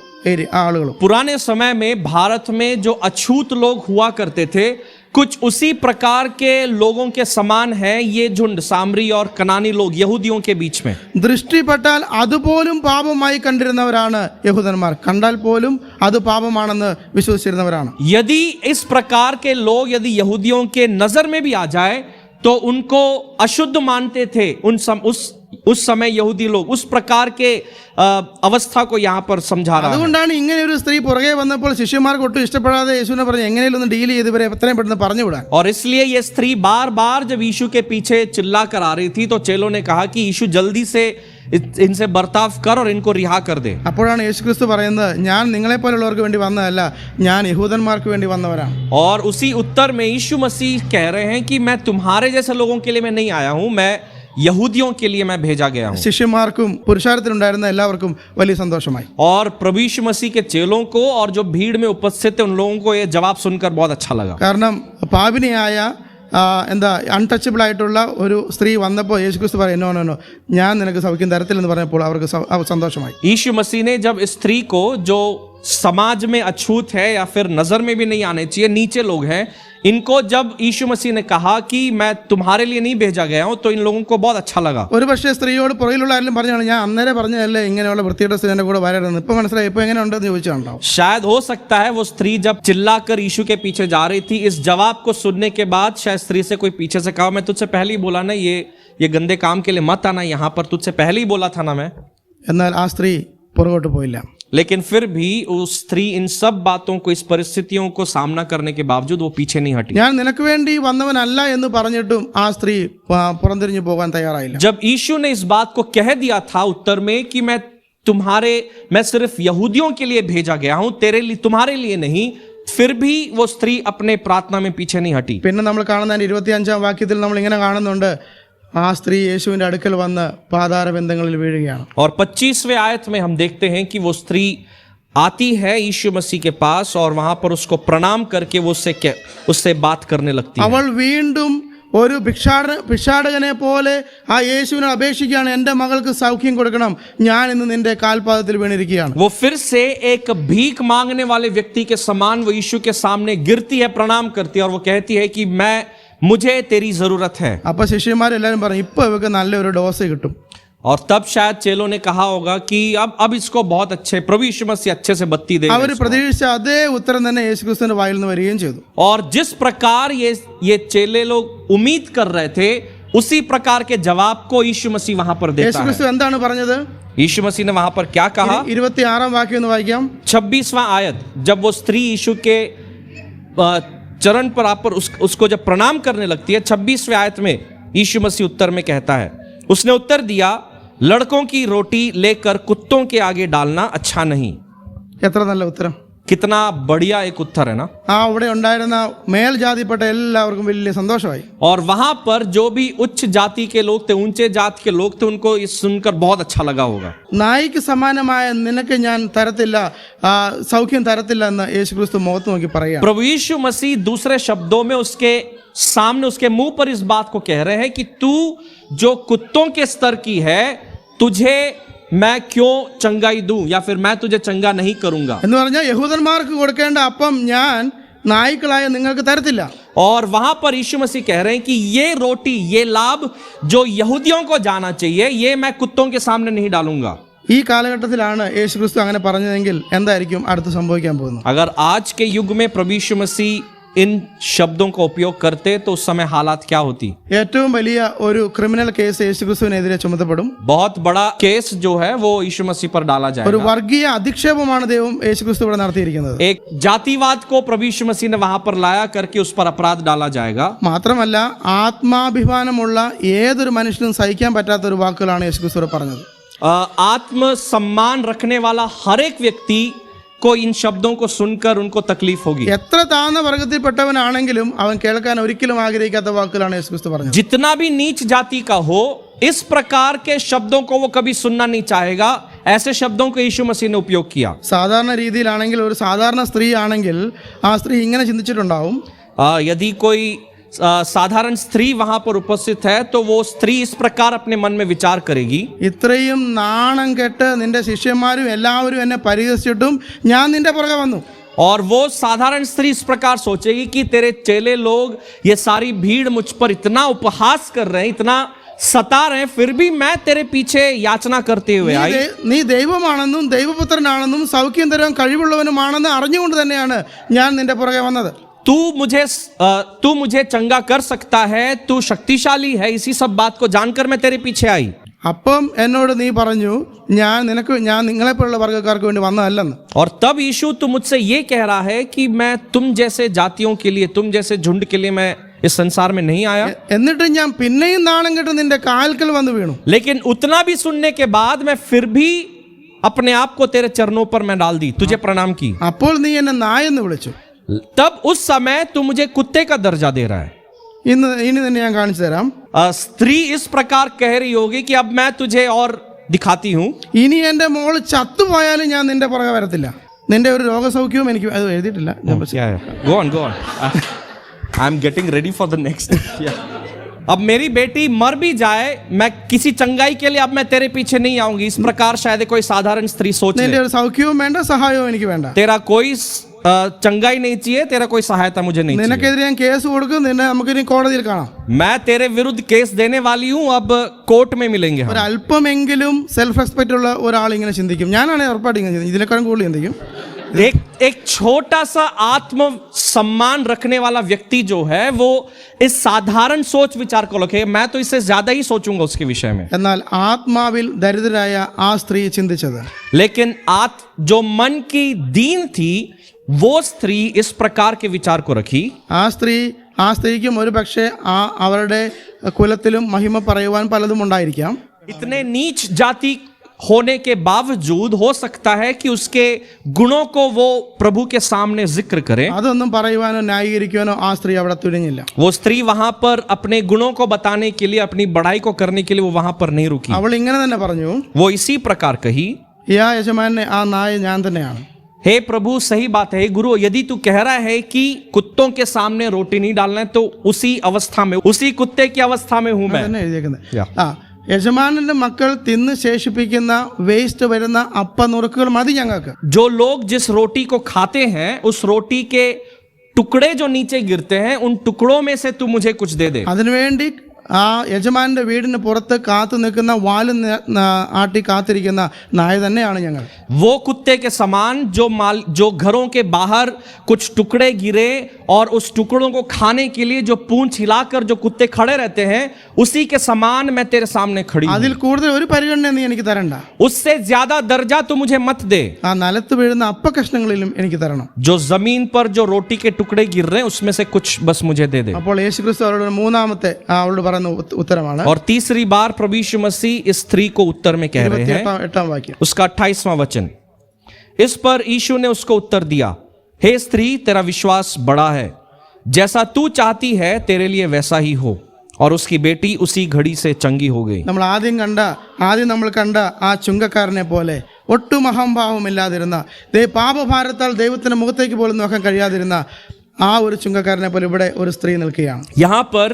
ആളുകളും. पुराने समय में भारत में जो अछूत लोग हुआ करते थे, कुछ उसी प्रकार के लोगों के समान है ये झुंड, सामरी और कनानी लोग यहूदियों के बीच में। ദൃഷ്ടിപ്പെട്ടാൽ അതുപോലും പാപമായി കണ്ടിരുന്നവരാണ് യഹൂദന്മാർ. കണ്ടാൽ പോലും അത് പാപമാണെന്ന് വിശ്വസിച്ചിരുന്നവരാണ്. यदि इस प्रकार के लोग यदि यहूदियों के नजर में भी आ जाए तो उनको अशुद्ध मानते थे। उस समय यहूदी लोग उस प्रकार के अवस्था को यहाँ पर समझा रहा है। അതുകൊണ്ടാണ് ഇങ്ങനെ ഒരു സ്ത്രീ പുറകെ വന്നപ്പോൾ ശിഷ്യന്മാർക്ക് ഒട്ടും ഇഷ്ടപ്പെടാതെ യേശുവിനെ പറഞ്ഞു എങ്ങനെയും ഒന്ന് ഡീൽ ചെയ്ത് ഇവരെ എത്രയും പെട്ടെന്ന് പറഞ്ഞു വിടാൻ. और इसलिए ये स्त्री बार बार जब यीशु के पीछे चिल्ला कर आ रही थी तो चेलों ने कहा कि यीशु जल्दी से इनसे बर्ताव कर और इनको रिहा कर दे। അപ്പോഴാണ് യേശുക്രിസ്തു പറയുന്നത് ഞാൻ നിങ്ങളെപ്പോലുള്ളവർക്ക് വേണ്ടി വന്നതല്ല, ഞാൻ യഹൂദന്മാർക്ക് വേണ്ടി വന്നവരാണ്. और उसी उत्तर में यीशु मसीह कह रहे हैं कि मैं तुम्हारे जैसे लोगों के लिए मैं नहीं आया हूं, मैं यहूदियों के लिए मैं भेजा गया हूं। ശിഷ്യന്മാർക്കും പുരുഷാരത്തിലുണ്ടായിരുന്ന എല്ലാവർക്കും വലിയ സന്തോഷമായി. और प्रभु यीशु मसीह के चेलों को और जो भीड़ में उपस्थित थे उन लोगों को ये जवाब सुनकर बहुत अच्छा लगा। കാരണം പാപിനിയായ അൺടച്ചബിൾ ആയിട്ടുള്ള ഒരു സ്ത്രീ വന്നപ്പോൾ യേശുക്രിസ്തു പറയുന്നു ഞാൻ നിനക്ക് സൗഖ്യം തരത്തില്ലെന്ന് പറഞ്ഞപ്പോൾ അവർക്ക് സന്തോഷമായി. यीशु मसीह ने जब स्त्री को, जो समाज में अछूत है या फिर नजर में भी नहीं आने चाहिए, नीचे लोग हैं, इनको जब यीशु मसीह ने कहा कि मैं तुम्हारे लिए नहीं भेजा गया हूं तो इन लोगों को बहुत अच्छा लगा। ഒരു പക്ഷേ സ്ത്രീയോട് പുറകിലുള്ള ആരെങ്കിലും പറഞ്ഞാണ് ഞാൻ അന്നേരം പറഞ്ഞതല്ലേ ഇങ്ങനെയുള്ള വൃത്തിയുടെ സ്ത്രീയുടെ കൂടെ വരരുതെന്ന്. ഇപ്പൊ മനസ്സിലായി ഇപ്പൊ എങ്ങനെ ഉണ്ടെന്ന് ചോദിച്ചാണ്ടാവും. शायद हो सकता है वो स्त्री जब चिल्लाकर यीशु के पीछे जा रही थी, इस जवाब को सुनने के बाद शायद स्त्री से कोई पीछे से कहा मैं तुझसे पहले ही बोला ना, ये गंदे काम के लिए मत आना यहाँ पर, तुझसे पहले ही बोला था ना मैं। എന്നാൽ ആ സ്ത്രീ പുറകോട്ട് പോയില്ല. लेकिन फिर भी उस स्त्री इन सब बातों को, इस परिस्थितियों को सामना करने के बावजूद वो पीछे नहीं हटी। ഞാൻ നിനക്ക് വേണ്ടി വന്നവനല്ല എന്ന് പറഞ്ഞിട്ടും ആ സ്ത്രീ പുറംതിരിഞ്ഞു പോകാൻ തയ്യാറായില്ല. जब यीशु ने इस बात को कह दिया था उत्तर में कि मैं सिर्फ यहूदियों के लिए भेजा गया हूं, तुम्हारे लिए नहीं, फिर भी वो स्त्री अपने प्रार्थना में पीछे नहीं हटी। പിന്നെ നമ്മൾ കാണുന്ന 25-ാം വാക്യത്തിൽ നമ്മൾ ഇങ്ങനെ കാണുന്നുണ്ട്, ആ സ്ത്രീ യേശുവിന്റെ അടുക്കൽ വന്ന് പാതാരബന്ധങ്ങളിൽ വീഴുകയാണ്. और 25वें आयत में हम देखते हैं कि वो स्त्री आती है यीशु मसीह के पास और वहां पर उसको प्रणाम करके वो उससे बात करने लगती है। അവൾ വീണ്ടും ഒരു ഭിക്ഷാടകനെ പോലെ ആ യേശുവിനെ അപേക്ഷിക്കുകയാണ്, എൻ്റെ മകൾക്ക് സൗഖ്യം കൊടുക്കണം, ഞാൻ ഇന്ന് നിന്റെ കാൽപാദത്തിൽ വീണിരിക്കുകയാണ്. वो फिर से एक भीख मांगने वाले व्यक्ति के समान वो यीशु के सामने गिरती है, प्रणाम करती है और वो कहती है कि मुझे तेरी जरूरत है। അപ്പൊ ശിഷ്യന്മാരെല്ലാരും പറഞ്ഞു ഇപ്പൊ ഇവർക്ക് നല്ലൊരു ഡോസ് കിട്ടും. और तब शायद चेलों ने कहा होगा कि अब इसको बहुत अच्छे प्रभु यीशु मसीह अच्छे से बत्ती देगा। അവർ പ്രതീക്ഷിച്ച അതേ ഉത്തരം തന്നെ യേശുക്രിസ്തുവിന്റെ വായിൽ നിന്ന് വരികയും ചെയ്തു. और जिस प्रकार ये चेले लोग उम्मीद कर रहे थे, उसी प्रकार के जवाब को यीशु मसीह वहां पर देता है। യേശുക്രിസ്തു എന്താണ് പറഞ്ഞത്? यीशु मसीह ने वहां पर क्या कहा? 26-ാം വാക്യം ഒന്ന് വായിക്കാം. 26वां आयत, जब वो स्त्री यीशु के चरण पर आप उसको जब प्रणाम करने लगती है, 26वें आयत में यीशु मसीह उत्तर में कहता है, उसने उत्तर दिया, लड़कों की रोटी लेकर कुत्तों के आगे डालना अच्छा नहीं। എത്ര നല്ല ഉത്തരം! कितना बढ़िया एक उत्तर है ना। അവിടെ ഉണ്ടായിരുന്ന മേൽജാതിപ്പെട്ട എല്ലാവർക്കും വലിയ സന്തോഷമായി. और वहां पर जो भी उच्च जाति के लोग थे, ऊंचे जात के लोग थे, उनको ये सुनकर बहुत अच्छा लगा होगा। നായിക്ക് സമാനമായ നിനക്ക് ഞാൻ തരത്തില്ല, സൗഖ്യം തരത്തില്ല എന്ന് യേശുക്രിസ്തു മുഖത്ത് നോക്കി പറയുക. प्रभु यीशु मसीह दूसरे शब्दों में उसके सामने, उसके मुंह पर इस बात को कह रहे हैं कि तू जो कुत्तों के स्तर की है, तुझे मैं क्यों चंगाई दूं या फिर मैं तुझे चंगा नहीं करूंगा। എന്ന് പറഞ്ഞാൽ യഹൂദന്മാർക്ക് കൊടുക്കേണ്ട അപ്പം ഞാൻ നായ്ക്കളായ നിങ്ങൾക്ക് തരത്തില്ല. और वहां पर यीशु मसीह कह रहे हैं कि ये रोटी, ये लाभ जो यहूदियों को जाना चाहिए, ये मैं कुत्तों के सामने नहीं डालूंगा। ഈ കാലഘട്ടത്തിലാണ് യേശുക്രിസ്തു അങ്ങനെ പറഞ്ഞതെങ്കിൽ എന്തായിരിക്കും അടുത്ത് സംഭവിക്കാൻ പോകുന്നത്? अगर आज के युग में प्रभु यीशु मसीह इन शब्दों का उपयोग करते तो उस समय हालात क्या होती? ഏറ്റവും വലിയ ഒരു ക്രിമിനൽ കേസ് യേശുക്രിസ്തുവിനെതിരെ ചുമത്തപ്പെടും. बहुत बड़ा केस जो है वो यीशु मसीह पर डाला ഒരു जाएगा। വർഗീയ അധിക്ഷേപമാണ് ദൈവം യേശുക്രിസ്തു ഇവിടെ നടത്തിയിരിക്കുന്നത്. एक जातिवाद को प्रभु यीशु मसीह ने वहां पर लाया करके उस पर अपराध डाला जाएगा। മാത്രമല്ല ആത്മാഭിമാനമുള്ള ഏതൊരു മനുഷ്യനും സഹിക്കാൻ പറ്റാത്ത ഒരു വാക്കുകളാണ് യേശുക്രിസ്തു പറഞ്ഞത്. आत्म सम्मान रखने वाला हर एक व्यक्ति को इन शब्दों को सुनकर उनको तकलीफ होगी। എത്ര താഴ്ന്ന വർഗത്തിൽപ്പെട്ടവനാണെങ്കിലും അവൻ കേൾക്കാൻ ഒരിക്കലും ആഗ്രഹിക്കാത്ത വാക്കുകളാണ് യേശുക്രിസ്തു പറഞ്ഞത്. जितना भी नीच जाति का हो, इस प्रकार के शब्दों को वो कभी सुनना नहीं चाहेगा। ऐसे शब्दों को यीशु मसीह ने उपयोग किया। സാധാരണ രീതിയിലാണെങ്കിൽ ഒരു സാധാരണ സ്ത്രീ ആണെങ്കിൽ ആ സ്ത്രീ ഇങ്ങനെ ചിന്തിച്ചിട്ടുണ്ടാവും, यदि कोई साधारण स्त्री वहां पर उपस्थित है तो वो स्त्री इस प्रकार अपने मन में विचार करेगी, ഇത്രയും നാണം കെട്ട് നിന്റെ ശിഷ്യന്മാരും എല്ലാവരും എന്നെ പരിഹസിച്ചിട്ടും ഞാൻ നിന്റെ പുറകെ വന്നു. और वो साधारण स्त्री इस प्रकार सोचेगी कि तेरे चेले लोग ये सारी भीड़ मुझ पर इतना उपहास कर रहे हैं, इतना सता रहे हैं, फिर भी मैं तेरे पीछे याचना करते हुए आई। നീ ദൈവമാണെന്നും ദൈവപുത്രനാണെന്നും സൗഖ്യം തരാൻ കഴിവുള്ളവനുമാണെന്ന് അറിഞ്ഞുകൊണ്ട് തന്നെയാണ് ഞാൻ നിന്റെ പുറകെ വന്നത്. तू मुझे चंगा कर सकता है, तू शक्तिशाली है, इसी सब बात को जानकर मैं तेरे पीछे आई। അപ്പം എന്നോട് നീ പറഞ്ഞു ഞാൻ നിങ്ങളെപ്പോലുള്ള വർഗ്ഗക്കാർക്ക് വേണ്ടി വന്നതല്ലെന്ന്. और तब यीशु तू मुझसे ये कह रहा है कि मैं तुम जैसे जातियों के लिए, तुम जैसे झुंड के लिए मैं इस संसार में नहीं आया। എന്നിട്ട് ഞാൻ പിന്നെയും നാണം കെട്ട് നിന്റെ കാൽക്കൽ വന്ന് വീണു. लेकिन उतना भी सुनने के बाद मैं फिर भी अपने आप को तेरे चरणों पर मैं डाल दी, तुझे प्रणाम की। അപ്പോൾ നീ എന്നെ നായെന്ന് വിളിച്ചു. तब उस समय तू मुझे कुत्ते का दर्जा दे रहा है। ഇനി തന്നെ ഞാൻ കാണിച്ചു തരാം. स्त्री इस प्रकार कह रही होगी कि अब मैं तुझे और दिखाती हूं। ഇനി എൻ്റെ മോള് ചത്തുപോയാലും ഞാൻ നിന്റെ പുറകെ വരത്തില്ല. നിന്റെ ഒരു രോഗസൗഖ്യവും എനിക്ക് അത് എഴുതിയിട്ടില്ല. Go on. I'm getting ready for the next. अब मेरी बेटी मर भी जाए, मैं किसी चंगाई के लिए अब मैं तेरे पीछे नहीं आऊंगी। इस प्रकार शायद कोई साधारण स्त्री सोच നിന്റെ ले। ഒരു സൗഖ്യവും വേണ്ട, സഹായവും എനിക്ക് വേണ്ട. तेरा कोई चंगाई नहीं चाहिए, तेरा कोई सहायता मुझे नहीं चाहिए। നിനക്കെതിരെ ഞാൻ കേസ് കൊടുക്കും, നിന്നെ നമുക്കിനി കോടതിയിൽ കാണാം. मैं तेरे विरुद्ध केस देने वाली हूं, अब कोर्ट में मिलेंगे हम। ഒരു അല്പമെങ്കിലും സെൽഫ് റെസ്പെക്റ്റ് ഉള്ള ഒരാൾ ഇങ്ങനെ ചിന്തിക്കും. ഞാനാണ് ഉറപ്പായിട്ട് ഇങ്ങനെ ചിന്തിക്കും. ഇതിനേക്കാളും കൂടുതൽ ചിന്തിക്കും. एक छोटा सा आत्म सम्मान रखने वाला व्यक्ति जो है वो इस साधारण सोच विचार को रखे, मैं तो इससे ज्यादा ही सोचूंगा उसके विषय में। എന്നാൽ ആത്മാവിൽ ദരിദ്രരായ ആ സ്ത്രീ ചിന്തിച്ചത്, लेकिन जो मन की दीन थी वो स्त्री इस प्रकार के विचार को रखी। ആ സ്ത്രീക്കും ഒരു പക്ഷേ അവരുടെ കുലത്തിലും മഹിമ പറയുവാൻ പലതും ഉണ്ടായിരിക്കാം. इतने नीच जाति होने के बावजूद हो सकता है कि उसके गुणों को वो प्रभु के सामने जिक्र करे। അതൊന്നും പറയുവാനോ ന്യായീകരിക്കുവാനോ ആ സ്ത്രീ അവിടെ തുനിഞ്ഞില്ല. वो स्त्री वहां पर अपने गुणों को बताने के लिए, अपनी बड़ाई को करने के लिए वो वहां पर नहीं रुकी। അവൾ ഇങ്ങനെ തന്നെ പറഞ്ഞു, वो इसी प्रकार कही, യാ യജമാനെ, ആ നായ ഞാൻ തന്നെയാണ്. हे प्रभु, सही बात है गुरु, यदि तू कह रहा है कि कुत्तों के सामने रोटी नहीं डालना है तो उसी अवस्था में, उसी कुत्ते की अवस्था में हूं मैं। തന്നെ എഴുതിയേക്കുന്നത്. യജമാനന്റെ മക്കൾ തിന്ന് ശേഷിപ്പിക്കുന്ന വേസ്റ്റ് വരുന്ന നുറുക്കുകൾ മതി ഞങ്ങൾക്ക്. जो लोग जिस रोटी को खाते हैं उस रोटी के टुकड़े जो नीचे गिरते हैं, उन टुकड़ों में से तू मुझे कुछ दे दे। അതിനുവേണ്ടി ആ യജമാനന്റെ വീടിന് പുറത്ത് കാത്തു നിൽക്കുന്ന വാലും ആട്ടി കാത്തിരിക്കുന്ന നായ തന്നെയാണ് ഞങ്ങൾ. वो कुत्ते के समान जो घरों के बाहर कुछ टुकड़े गिरे और उस टुकड़ों को खाने के लिए जो पूंछ हिलाकर जो कुत्ते खड़े रहते हैं, उसी के समान मैं तेरे सामने खड़ी हूं। അതിൽ കൂടുതൽ ഒരു പരിഗണന നീ എനിക്ക് തരണ്ട. उससे ज्यादा दर्जा तू मुझे मत दे। ആ നിലത്ത് വീഴുന്ന അപ്പകഷ്ണങ്ങളിലും എനിക്ക് തരണം. जो जमीन पर जो रोटी के टुकड़े गिर रहे हैं उसमें से कुछ बस मुझे दे दे। അപ്പോൾ യേശുക്രിസ്തു അവരോട് മൂന്നാമത്തെ അവളോട് പറയുന്ന ഉത്തരമാണ്. और तीसरी बार प्रभु यीशु मसीह इस स्त्री को उत्तर में कह रहे हैं, 28वां वाक्य, उसका 28वां वचन। इस पर यीशु ने उसको उत्तर दिया, हे स्त्री, तेरा विश्वास बड़ा है, जैसा तू चाहती है तेरे लिए वैसा ही हो। और उसकी बेटी उसी घड़ी से चंगी हो गई। നമ്മൾ കണ്ട ആ ചുങ്കക്കാരനെ പോലെ ഒട്ടും അഹംഭാവമില്ലാതിരുന്ന, പാപഭാരത്താൽ ദൈവത്തിന്റെ മുഖത്തേക്ക് പോലും നോക്കാൻ കഴിയാതിരുന്ന ആ ഒരു ചുങ്കക്കാരനെ പോലെ ഇവിടെ ഒരു സ്ത്രീ നിൽക്കുകയാണ്. यहाँ पर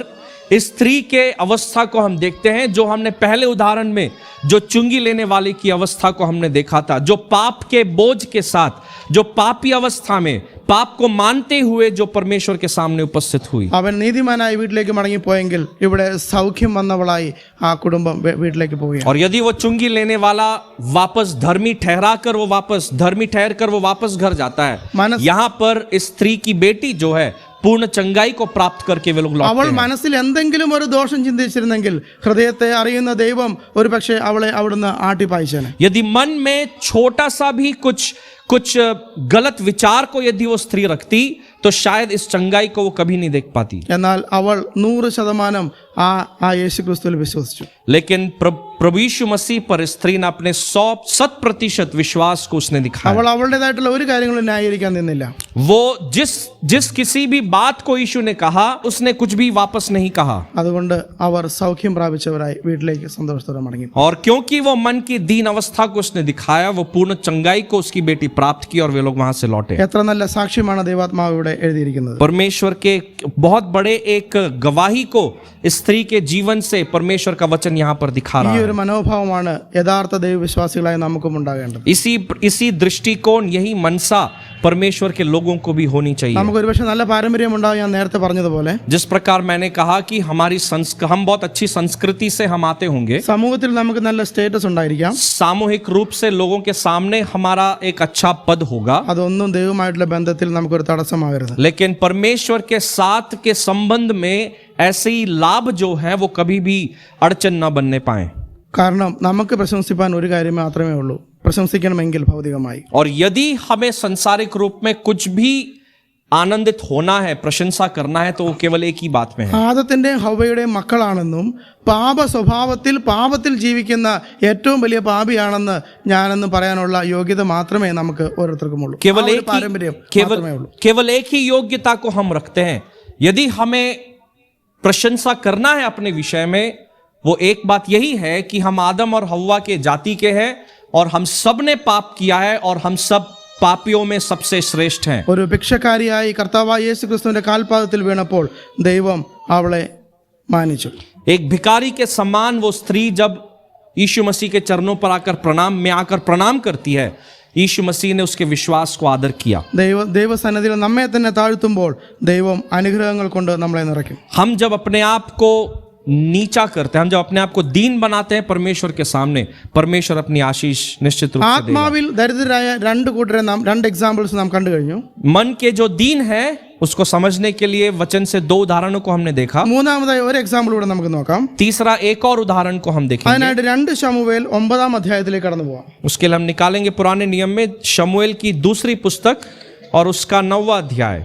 इस स्त्री के अवस्था को हम देखते हैं, जो हमने पहले उदाहरण में जो चुंगी लेने वाले की अवस्था को हमने देखा था, जो पाप के बोझ के साथ, जो पापी अवस्था में पाप को मानते हुए जो परमेश्वर के सामने उपस्थित हुई। അവൻ നീതിമാനായി വീട്ടിലേക്ക് മടങ്ങിപ്പോയെങ്കിൽ ഇവിടെ സൗഖ്യം വന്നവളായി ആ കുടുംബം വീട്ടിലേക്ക് പോവുകയാണ്. और यदि वो चुंगी लेने वाला वापस धर्मी ठहर कर वो वापस घर जाता है, यहाँ पर इस स्त्री की बेटी जो है पूर्ण चंगाई को प्राप्त करके वे लोग लौटते അവൾ हैं। മനസ്സിൽ എന്തെങ്കിലും ഒരു ദോഷം ചിന്തിച്ചിരുന്നെങ്കിൽ ഹൃദയത്തെ അറിയുന്ന ദൈവം ഒരു പക്ഷേ അവളെ അവിടുന്ന് ആട്ടിപ്പായിച്ചേനെ. यदि मन में छोटा सा भी कुछ गलत विचार को यदि वो स्त्री रखती तो शायद इस चंगाई को वो कभी नहीं देख पाती। എന്നാൽ അവൾ 100% ആ യേശുക്രിസ്തുവിൽ വിശ്വസിച്ചു. लेकिन प्रभु यीशु मसीह पर स्त्री ने अपने 100% विश्वास को उसने दिखाया। അവൾ അവളുടേതായിട്ടുള്ള ഒരു കാര്യങ്ങളും ന്യായീകരിക്കാൻ നിന്നില്ല. वो जिस किसी भी बात को यीशु ने कहा, उसने कुछ भी वापस नहीं कहा। അതുകൊണ്ട് അവർ സൗഖ്യം പ്രാപിച്ചവരായി വീട്ടിലേക്ക് സന്തോഷത്തോടെ മടങ്ങി. और क्योंकि वो मन की दीन अवस्था को उसने दिखाया, वो पूर्ण चंगाई को उसकी बेटी प्राप्त की और वे लोग वहां से लौटे। എത്ര നല്ല സാക്ഷ്യമാണ് ദൈവാത്മാവ് ഇവിടെ എഴുതിയിരിക്കുന്നത്. परमेश्वर के बहुत बड़े एक गवाही को इस स्त्री के जीवन से परमेश्वर का वचन यहाँ पर दिखा रहा ഈ है। ഒരു മനോഭാവമാണ് യഥാർത്ഥ ദൈവവിശ്വാസികളായി നമുക്കും ഉണ്ടാകേണ്ടത്. इसी दृष्टिकोण, यही मनसा परमेश्वर के लोगों को भी होनी चाहिए। നമുക്ക് ഒരുപക്ഷെ നല്ല പാരമ്പര്യം ഉണ്ടാവും, ഞാൻ നേരത്തെ പറഞ്ഞതുപോലെ जिस प्रकार मैंने कहा कि हम बहुत अच्छी संस्कृति से हम आते होंगे, സമൂഹത്തിൽ നമുക്ക് നല്ല സ്റ്റേറ്റസ് ഉണ്ടായിരിക്കാം, सामूहिक रूप से लोगों के सामने हमारा एक अच्छा पद होगा, അതൊന്നും ദൈവമായിട്ടുള്ള ബന്ധത്തിൽ നമുക്കൊരു തടസ്സമാകരുത്. लेकिन परमेश्वर के साथ के संबंध में ऐसे ही लाभ जो है वो कभी भी अड़चन न बनने पाए। കാരണം നമുക്ക് പ്രശംസിപ്പാൻ ഒരു കാര്യം മാത്രമേ ഉള്ളൂ, പ്രശംസിക്കണമെങ്കിൽ ഭൗതികമായി. और यदि हमें सांसारिक रूप में कुछ भी आनंदित होना है, प्रशंसा करना है, तो वो केवल एक ही बात में है। ആദത്തിന്റെയും ഹവ്വയുടെയും മക്കളാണെന്നും പാപ സ്വഭാവത്തിൽ പാപത്തിൽ ജീവിക്കുന്ന ഏറ്റവും വലിയ പാപിയാണെന്ന് ഞാനെന്ന് പറയാനുള്ള യോഗ്യത മാത്രമേ നമുക്ക് ഓരോരുത്തർക്കും ഉള്ളൂ. केवल ആ ഒരു एक ही പാരമ്പര്യം മാത്രമേ ഉള്ളൂ. केवल एक ही योग्यता को हम रखते हैं। यदि हमें प्रशंसा करना है अपने विषय में, वो एक बात यही है कि हम आदम और हव्वा के जाति के हैं और हम सब ने पाप किया है और हम सब പാപിയോं में सबसे श्रेष्ठ हैं। ഒരു ഭിക്ഷക്കാരിയായി കർത്താവായ യേശു ക്രിസ്തുവിന്റെ കാൽപാദത്തിൽ വീണപ്പോൾ ദൈവം അവളെ മാനിച്ചു. एक भिखारी के समान वो स्त्री जब यीशु मसीह के चरणों पर आकर प्रणाम करती है, यीशु मसीह ने उसके विश्वास को आदर किया। ദൈവസന്നിധിയിൽ നമ്മെ തന്നെ താഴ്ത്തുമ്പോൾ ദൈവം അനുഗ്രഹങ്ങൾ കൊണ്ട് നമ്മളെ നിറയ്ക്കും. हम जब अपने आप को नीचा करते हैं, हम जब अपने आप को दीन बनाते हैं परमेश्वर के सामने, परमेश्वर अपनी आशीष निश्चित रूप से देगा। ആത്മാവിൽ ദരിദ്രരായ രണ്ട് കൂട്ടരെ രണ്ട് എക്സാമ്പിൾസ് നാം കണ്ടു കഴിഞ്ഞു. मन के जो दीन है उसको समझने के लिए वचन से दो उदाहरणों को हमने देखा। മൂന്നാമതായി ഒരു എക്സാമ്പിൾ കൂടെ നമുക്ക് നോക്കാം. तीसरा एक और उदाहरण को हम देखेंगे। അതിനായിട്ട് 2 ശമൂവേൽ 9-ാം അധ്യായത്തിലേക്ക് കടന്നു പോവാം. उसके लिए हम निकालेंगे पुराने नियम में शमूएल की दूसरी पुस्तक और उसका 9वां अध्याय।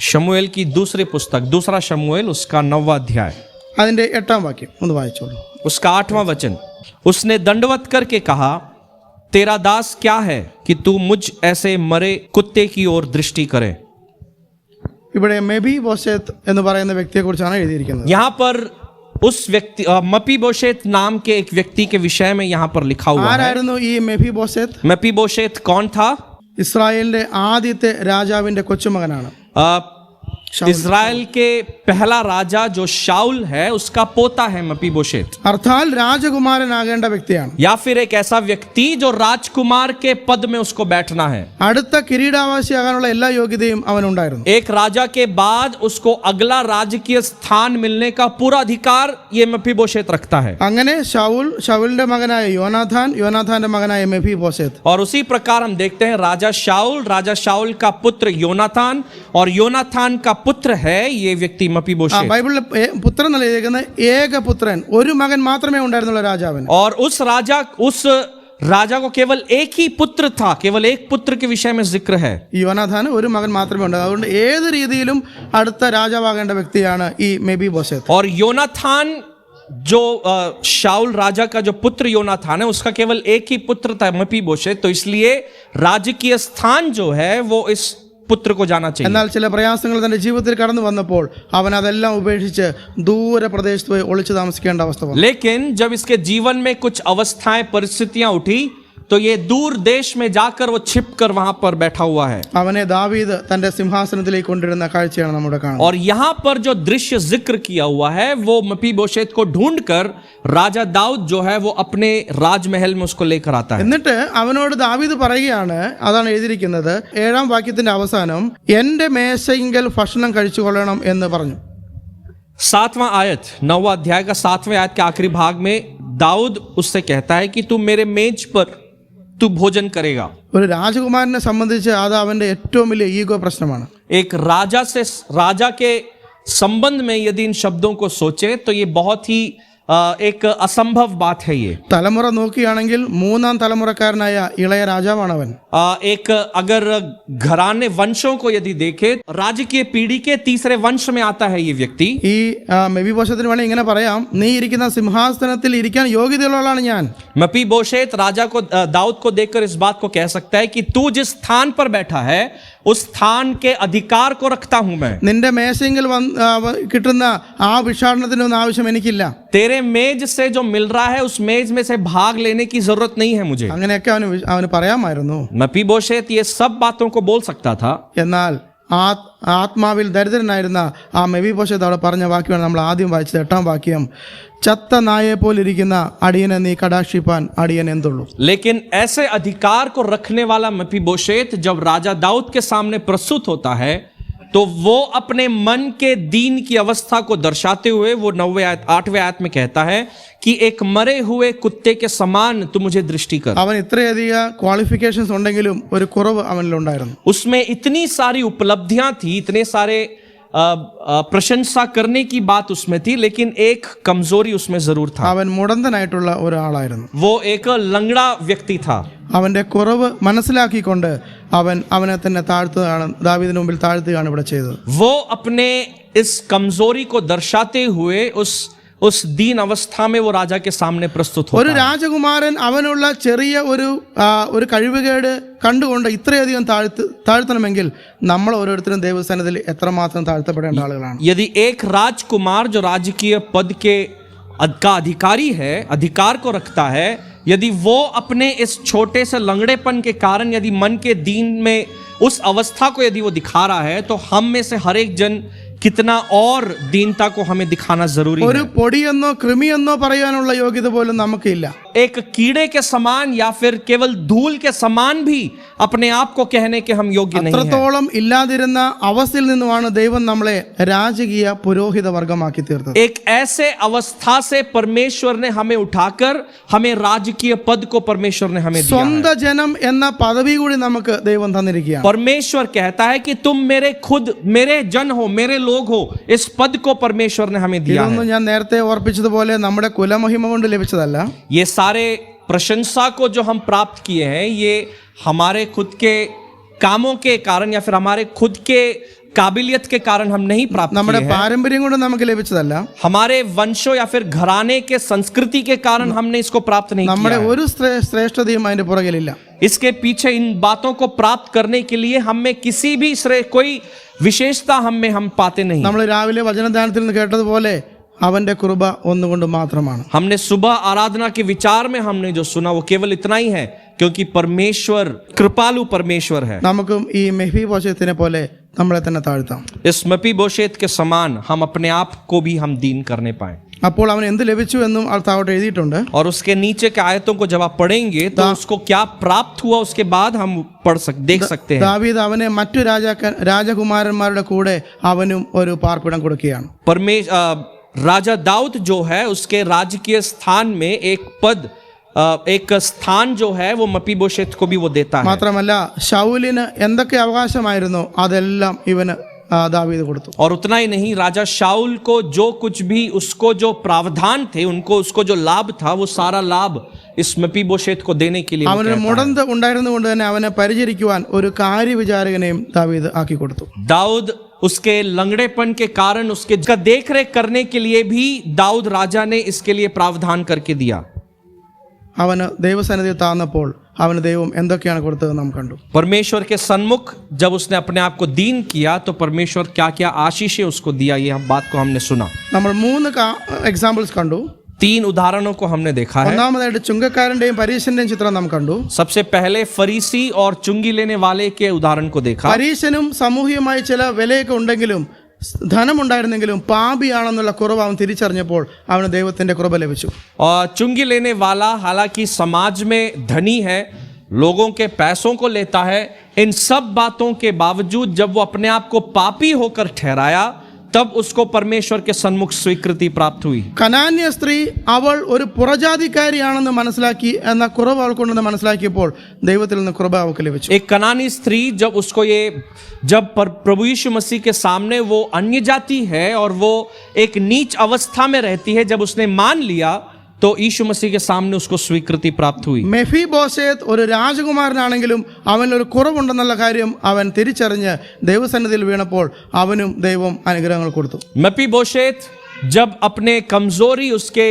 शमूएल की दूसरी पुस्तक, दूसरा शमूएल, उसका 9वां अध्याय, അതിന്റെ 8-ാം വാക്യം ഒന്ന് വായിച്ചോളൂ. उसका 8वां वचन। उसने दंडवत करके कहा, तेरा दास क्या है कि तू मुझ ऐसे मरे कुत्ते की ओर दृष्टि करे। ഇവിടെ മെഫീബോശേത്ത് എന്ന് പറയുന്ന വ്യക്തിയെ കുറിച്ചാണ് എഴുതിയിരിക്കുന്നത്. यहाँ पर उस व्यक्ति मपीबोशेत नाम के एक व्यक्ति के विषय में यहाँ पर लिखा हुआ है। ആരായിരുന്നു ഈ മെഫീബോശേത്ത്? मपीबोशेत कौन था? ഇസ്രായേലിന്റെ ആദ്യത്തെ രാജാവിന്റെ കൊച്ചുമകനാണ്. इज़राइल के पहला राजा जो शाऊल है उसका पोता है मपीबोशेत। അർത്ഥാൽ രാജകുമാരനാകേണ്ട വ്യക്തിയാണ്. या फिर एक ऐसा व्यक्ति जो राजकुमार के पद में उसको बैठना है। അടുത്ത കിരീടാവാസിയാകാനുള്ള എല്ലാ യോഗ്യതയും അവനുണ്ടായിരുന്നു. एक राजा के बाद उसको अगला राजकीय स्थान मिलने का पूरा अधिकार ये मपीबोशेत रखता है। അങ്ങനെ ശൗലിന്റെ മകനായ യോനാഥാന്റെ മകനായ മെഫീബോശേത്ത്. और उसी प्रकार हम देखते हैं राजा शाऊल का पुत्र योनाथान, और योनाथान का पुत्र है ये व्यक्ति मपीबोशेत। ബൈബിളിൽ പുത്രൻ എന്ന് എഴുതിയിരിക്കുന്നത് ഏകപുത്രൻ, ഒരു മകൻ മാത്രമേ ഉണ്ടായിരുന്നുള്ളൂ രാജാവിന്. और उस राजा को केवल एक ही पुत्र था, केवल एक पुत्र के विषय में जिक्र है। യോനാഥാന് ഒരു മകൻ മാത്രമേ ഉണ്ടായിരുന്നു. അതുകൊണ്ട് ഏത് രീതിയിലും അടുത്ത രാജാവാകേണ്ട വ്യക്തിയാണ് ഈ മെഫീബോശേത്ത്. और योनाथान जो शाऊल राजा का जो पुत्र योनाथान है उसका केवल एक ही पुत्र था मपीबोशेत, तो इसलिए राजकीय स्थान जो है वो इस पुत्र को जाना चाहिए। എന്നാൽ ചില പ്രയാസങ്ങൾ തന്റെ ജീവിതത്തിൽ കടന്നു വന്നപ്പോൾ അവൻ അതെല്ലാം ഉപേക്ഷിച്ച് ദൂര പ്രദേശത്ത് പോയി ഒളിച്ചു താമസിക്കേണ്ട അവസ്ഥ വന്നു. लेकिन जब इसके जीवन में कुछ अवस्थाएं परिस्थितियां उठी तो ये दूर देश में जाकर वो छिपकर वहां पर बैठा हुआ है। അവനെ ദാവീദ് തന്റെ സിംഹാസനത്തിലേക്ക് കൊണ്ടുവരുന്ന കാഴ്ചയാണ് നമ്മുടെ കാണുന്നത്. और यहाँ पर जो दृश्य जिक्र किया हुआ है वो मपीबोशेत को ढूंढकर राजा दाऊद जो है वो अपने राजमहल में उसको लेकर आता है। എന്നിട്ട് അവനോട് ദാവീദ് പറയുകയാണ്, അതാണ് എഴുതിയിരിക്കുന്നത് 7-ാം വാക്യത്തിന്റെ അവസാനം, എന്റെ മേശയിങ്കൽ ഭക്ഷണം കഴിച്ചുകൊള്ളണം എന്ന് പറഞ്ഞു. 7वां आयत, 9वां अध्याय का 7वें आयत के आखिरी भाग में दाऊद उससे कहता है कि तू मेरे मेज पर तू भोजन करेगा। ഒരു രാജകുമാരനെ സംബന്ധിച്ച് അത് അവന്റെ ഏറ്റവും വലിയ ഈഗോ പ്രശ്നമാണ്. एक राजा के संबंध में यदि इन शब्दों को सोचे तो ये बहुत ही एक असंभव बात है। ये തലമുറ നോക്കുകയാണെങ്കിൽ 3-ാം തലമുറക്കാരനായ ഇളയ രാജാവാണ് അവൻ. एक अगर घराने वंशों को यदि देखे, राजकीय पीढ़ी के तीसरे वंश में आता है ये व्यक्ति। ഈ മെഫീബോശേത്തിന് വേണമെങ്കിൽ ഇങ്ങനെ പറയാം, നീ ഇരിക്കുന്ന സിംഹാസനത്തിൽ ഇരിക്കാൻ യോഗ്യതയുള്ളവളാണ് ഞാൻ. मपीबोशेत राजा को दाऊद को देखकर इस बात को कह सकता है कि तू जिस स्थान पर बैठा है उस स्थान के अधिकार को रखता हूं मैं। നിന്റെ മേശയെങ്കിൽ കിട്ടുന്ന ആ ഭിക്ഷാടനത്തിനൊന്നും ആവശ്യം എനിക്കില്ല. तेरे मेज से जो मिल रहा है उस मेज में से भाग लेने की जरूरत नहीं है मुझे। അങ്ങനെയൊക്കെ അവന് പറയാമായിരുന്നു. मपीबोशेत ये सब बातों को बोल सकता था, എന്നാൽ ആത്മാവിൽ ദരിദ്രനായിരുന്ന ആ മെഫീബോശേത്ത് അവിടെ പറഞ്ഞ വാക്യമാണ് നമ്മൾ ആദ്യം വായിച്ചത് 8-ാം വാക്യം. ചത്ത നായെ പോലിരിക്കുന്ന അടിയനെ നീ കടാക്ഷിപ്പാൻ അടിയൻ എന്തുള്ളൂ. लेकिन ऐसे अधिकार को रखने वाला मपीबोशेत जब राजा दाऊद के सामने प्रस्तुत होता है तो वो अपने मन के दीन की अवस्था को दर्शाते हुए वो 8वें आयत में कहता है कि एक मरे हुए कुत्ते के समान तू मुझे दृष्टि कर. അവൻ ഇത്രയധികം ക്വാളിഫിക്കേഷൻസ് ഉണ്ടെങ്കിലും ഒരു കുറവ് അവനിലുണ്ടായിരുന്നു. उसमें इतनी सारी उपलब्धियां थी, इतने सारे प्रशंसा करने की बात उसमें थी, लेकिन एक कमजोरी उसमें जरूर था. അവൻ മുടന്തനായിട്ടുള്ള ഒരാളായിരുന്നു. वो एक लंगड़ा व्यक्ति था. അവന്റെ കുറവ് മനസ്സിലാക്കിക്കൊണ്ട് അവനെ തന്നെ താഴ്ത്തുകയാണ്, ദാവീദിന് മുമ്പിൽ താഴ്ത്തുകയാണ് ഇവിടെ ചെയ്തത്. वो अपने इस कमजोरी को दर्शाते हुए उस दीन अवस्था में वो राजा के सामने प्रस्तुत होता ഒരു है. രാജകുമാരൻ അവനുള്ള ചെറിയ ഒരു കഴിവുകേട് കണ്ടുകൊണ്ട് ഇത്രയധികം താഴ്ത്തണമെങ്കിൽ നമ്മൾ ഓരോരുത്തരും ദൈവസന്നിധിയിൽ എത്രമാത്രം താഴ്ത്തപ്പെടേണ്ട ആളുകളാണ്. यदि एक राजकुमार जो राजकीय पद का अधिकारी है, अधिकार को रखता है, यदि वो अपने इस छोटे से लंगड़ेपन के कारण यदि मन के दीन में उस अवस्था को यदि वो दिखा रहा है, तो हम में से हर एक जन कितना और दीनता को हमें दिखाना जरूरी ഒരു है. പൊടിയെന്നോ കൃമിയെന്നോ പറയാനുള്ള യോഗ്യത പോലും നമുക്കില്ല. एक कीड़े के समान या फिर केवल धूल के समान भी अपने आप को कहने के हम योग्य नहीं हैं. അത്രത്തോളം ഇല്ലാതിരുന്ന അവസ്ഥയിൽ നിന്നുമാണ് ദൈവം നമ്മളെ രാജകീയ പുരോഹിത വർഗമാക്കി തീർത്തത്. एक ऐसे अवस्था से परमेश्वर ने हमें उठाकर हमें राजकीय पद को परमेश्वर ने हमें दिया है. സ്വന്തം ജനം എന്ന പദവി കൂടി നമുക്ക് ദൈവം തന്നിരിക്കുകയാണ്. परमेश्वर कहता है कि तुम मेरे जन हो, मेरे लोग हो. इस पद को परमेश्वर ने हमें दिया ഇതൊന്നും है. ഞാൻ നേരത്തെ ഓർപ്പിച്ചതുപോലെ നമ്മുടെ കുലമഹിമ കൊണ്ട് ലഭിച്ചതല്ല. ये सारे प्रशंसा को जो हम प्राप्त किए हैं, ये हमारे खुद के कामों के कारण या फिर हमारे खुद के काबिलियत के कारण हम नहीं प्राप्त നമ്മുടെ किए हैं. പാരമ്പര്യം കൊണ്ട് നമുക്ക് ലഭിച്ചതല്ല. हमारे वंशों या फिर घराने के संस्कृति के कारण हमने इसको प्राप्त नहीं किया നമ്മുടെ है. ഒരു ശ്രേഷ്ഠതയും അതിന്റെ പുറകിലില്ല. इसके पीछे इन बातों को प्राप्त करने के लिए हम में किसी भी कोई विशेषता हम पाते नहीं. നമ്മൾ രാവിലെ വചനദാനത്തിൽ നിന്ന് കേട്ടതുപോലെ അവന്റെ കൃപ ഒന്നുകൊണ്ട് മാത്രമാണ്. हमने सुबह आराधना के विचार में हमने जो सुना वो केवल इतना ही है, क्योंकि परमेश्वर कृपालु परमेश्वर है. നമുക്കും ഈ മെഫീബോശേത്തിനെ പോലെ നമ്മളെ തന്നെ താഴ്ത്താം. इस मपीबोशेत के समान हम अपने आप को भी हम दीन करने पाए. അപ്പോൾ അവൻ എന്ത് ലഭിച്ചു എന്നും താഴോട്ട് എഴുതിയിട്ടുണ്ട്. और उसके नीचे के आयतों को जब आप पढ़ेंगे तो उसको क्या प्राप्त हुआ उसके बाद हम देख सकते हैं. ദാവീദ് അവനെ മറ്റു രാജകുമാരന്മാരുടെ കൂടെ അവനും ഒരു പാർപ്പിടം കൊടുക്കുകയാണ്. राजा दाऊद जो है उसके राजकीय स्थान में एक स्थान जो है वो मपीबोशेत को भी वो देता है. മാത്രമല്ല ശൗലിന് എന്തൊക്കെ അവകാശമായിരുന്നോ അതെല്ലാം ഇവന് दावीद കൊടുത്തു. और उतना ही नहीं, राजा शाऊल को जो कुछ भी उसको जो प्रावधान थे, उसको जो लाभ था, वो सारा लाभ इस मपीबोशेत को देने के लिए അവനൊരു മുടന്ത് ഉണ്ടായിരുന്നുകൊണ്ട് തന്നെ അവനെ പരിചരിക്കുവാൻ ഒരു കാര്യവിചാരകനെയും ദാവീദ് ആക്കി കൊടുത്തു. दाऊद उसके लंगड़ेपन के कारण उसका देखरेख करने के लिए भी दाऊद राजा ने इसके लिए प्रावधान करके दिया. അവന് ദൈവസന്നിധിയിൽ താന്നപ്പോൾ അവന് ദൈവം എന്തൊക്കെയാണ് കൊടുത്തത് നാം കണ്ടു. परमेश्वर के सन्मुख जब उसने अपने आप को दीन किया तो परमेश्वर क्या क्या आशीषें उसको दिया, ये बात को हमने सुना. നമ്മൾ 3 എക്സാമ്പിൾസ് കണ്ടു. 3 उदाहरणों को हमने देखा है. ഒന്നാമതായിട്ട് ചുങ്കക്കാരന്റെയും പരീശന്റെയും ചിത്രം നാം കണ്ടു. सबसे पहले फरीसी और चुंगी लेने वाले के उदाहरण को देखा. പരീശനും സാമൂഹികമായി ചില വിലയൊക്കെ ഉണ്ടെങ്കിലും ധനമുണ്ടായിരുന്നെങ്കിലും പാപിയാണെന്നുള്ള കുറവ് അവൻ തിരിച്ചറിഞ്ഞപ്പോൾ അവന് ദൈവത്തിന്റെ കൃപ ലഭിച്ചു. और चुंगी लेने वाला हालांकि समाज में धनी है, लोगों के पैसों को लेता है, इन सब बातों के बावजूद जब वो अपने आप को पापी होकर ठहराया तब उसको परमेश्वर के सन्मुख स्वीकृति प्राप्त हुई. കനാന്യ സ്ത്രീ അവൾ ഒരു പുറജാതിക്കാരിയാണെന്ന് മനസ്സിലാക്കി എന്ന കുറവ് അവൾക്കൊണ്ടെന്ന് മനസ്സിലാക്കിയപ്പോൾ ദൈവത്തിൽ നിന്ന് കൃപ അവൾക്ക് ലഭിച്ചു. एक कनानी स्त्री जब प्रभु यीशु मसीह के सामने वो अन्य जाति है और वो एक नीच अवस्था में रहती है, जब उसने मान लिया तो यीशु मसीह के सामने उसको स्वीकृति प्राप्त हुई. മെഫീബോശേത്ത് ഒരു രാജകുമാരനാണെങ്കിലും അവനൊരു കുറവുണ്ടെന്നുള്ള കാര്യം അവൻ തിരിച്ചറിഞ്ഞ് ദൈവസന്നിധിയിൽ വീണപ്പോൾ അവനും ദൈവം അനുഗ്രഹങ്ങൾ കൊടുത്തു. मपीबोशेत जब अपने कमजोरी, उसके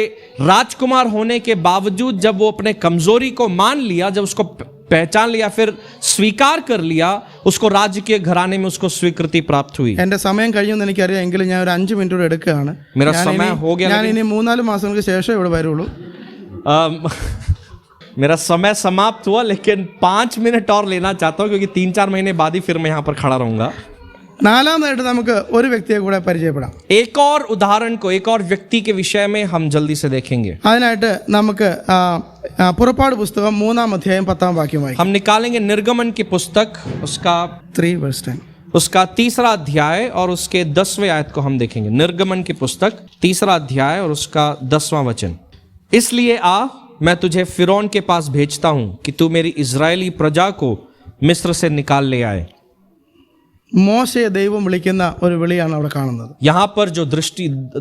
राजकुमार होने के बावजूद जब वो अपने कमजोरी को मान लिया, जब उसको पहचान लिया, फिर स्वीकार कर लिया, उसको राज्य के घराने में उसको स्वीकृति प्राप्त हुई. എൻ്റെ സമയം കഴിയുമെന്ന് എനിക്കറിയാം, എങ്കിലും ഞാൻ ഒരു 5 മിനിറ്റ് കൂടെ എടുക്കുകയാണ്. मेरा समय हो गया, ഞാൻ ഇനി 3-4 മാസങ്ങൾക്ക് ശേഷം ഇവിടെ വരുള്ളൂ. मेरा समय समाप्त हुआ, लेकिन 5 मिनट और लेना चाहता हूँ, क्योंकि 3-4 महीने बाद ही फिर मैं यहाँ पर खड़ा रहूंगा. നാലാമതായിട്ട് നമുക്ക് ഒരു വ്യക്തിയെ കൂടെ പരിചയപ്പെടാം. एक और उदाहरण को, एक और व्यक्ति के विषय में हम जल्दी से देखेंगे. അതിനായിട്ട് നമുക്ക് പുറപ്പാട് പുസ്തകം 3-ാം അധ്യായം 10-ാം വാക്യം വായിക്കാം. हम निकालेंगे निर्गमन की पुस्तक, उसका 3:10. उसका 3रा अध्याय और उसके 10वें आयत को हम देखेंगे. निर्गमन की पुस्तक 3रा अध्याय और उसका 10वां वचन. इसलिए आ, मैं तुझे फिरौन के पास भेजता हूं कि तू मेरी इजरायली प्रजा को मिस्र से निकाल ले आए. മോശയെ ദൈവം വിളിക്കുന്ന ഒരു വിളിയാണ് അവിടെ കാണുന്നത്. यहाँ पर जो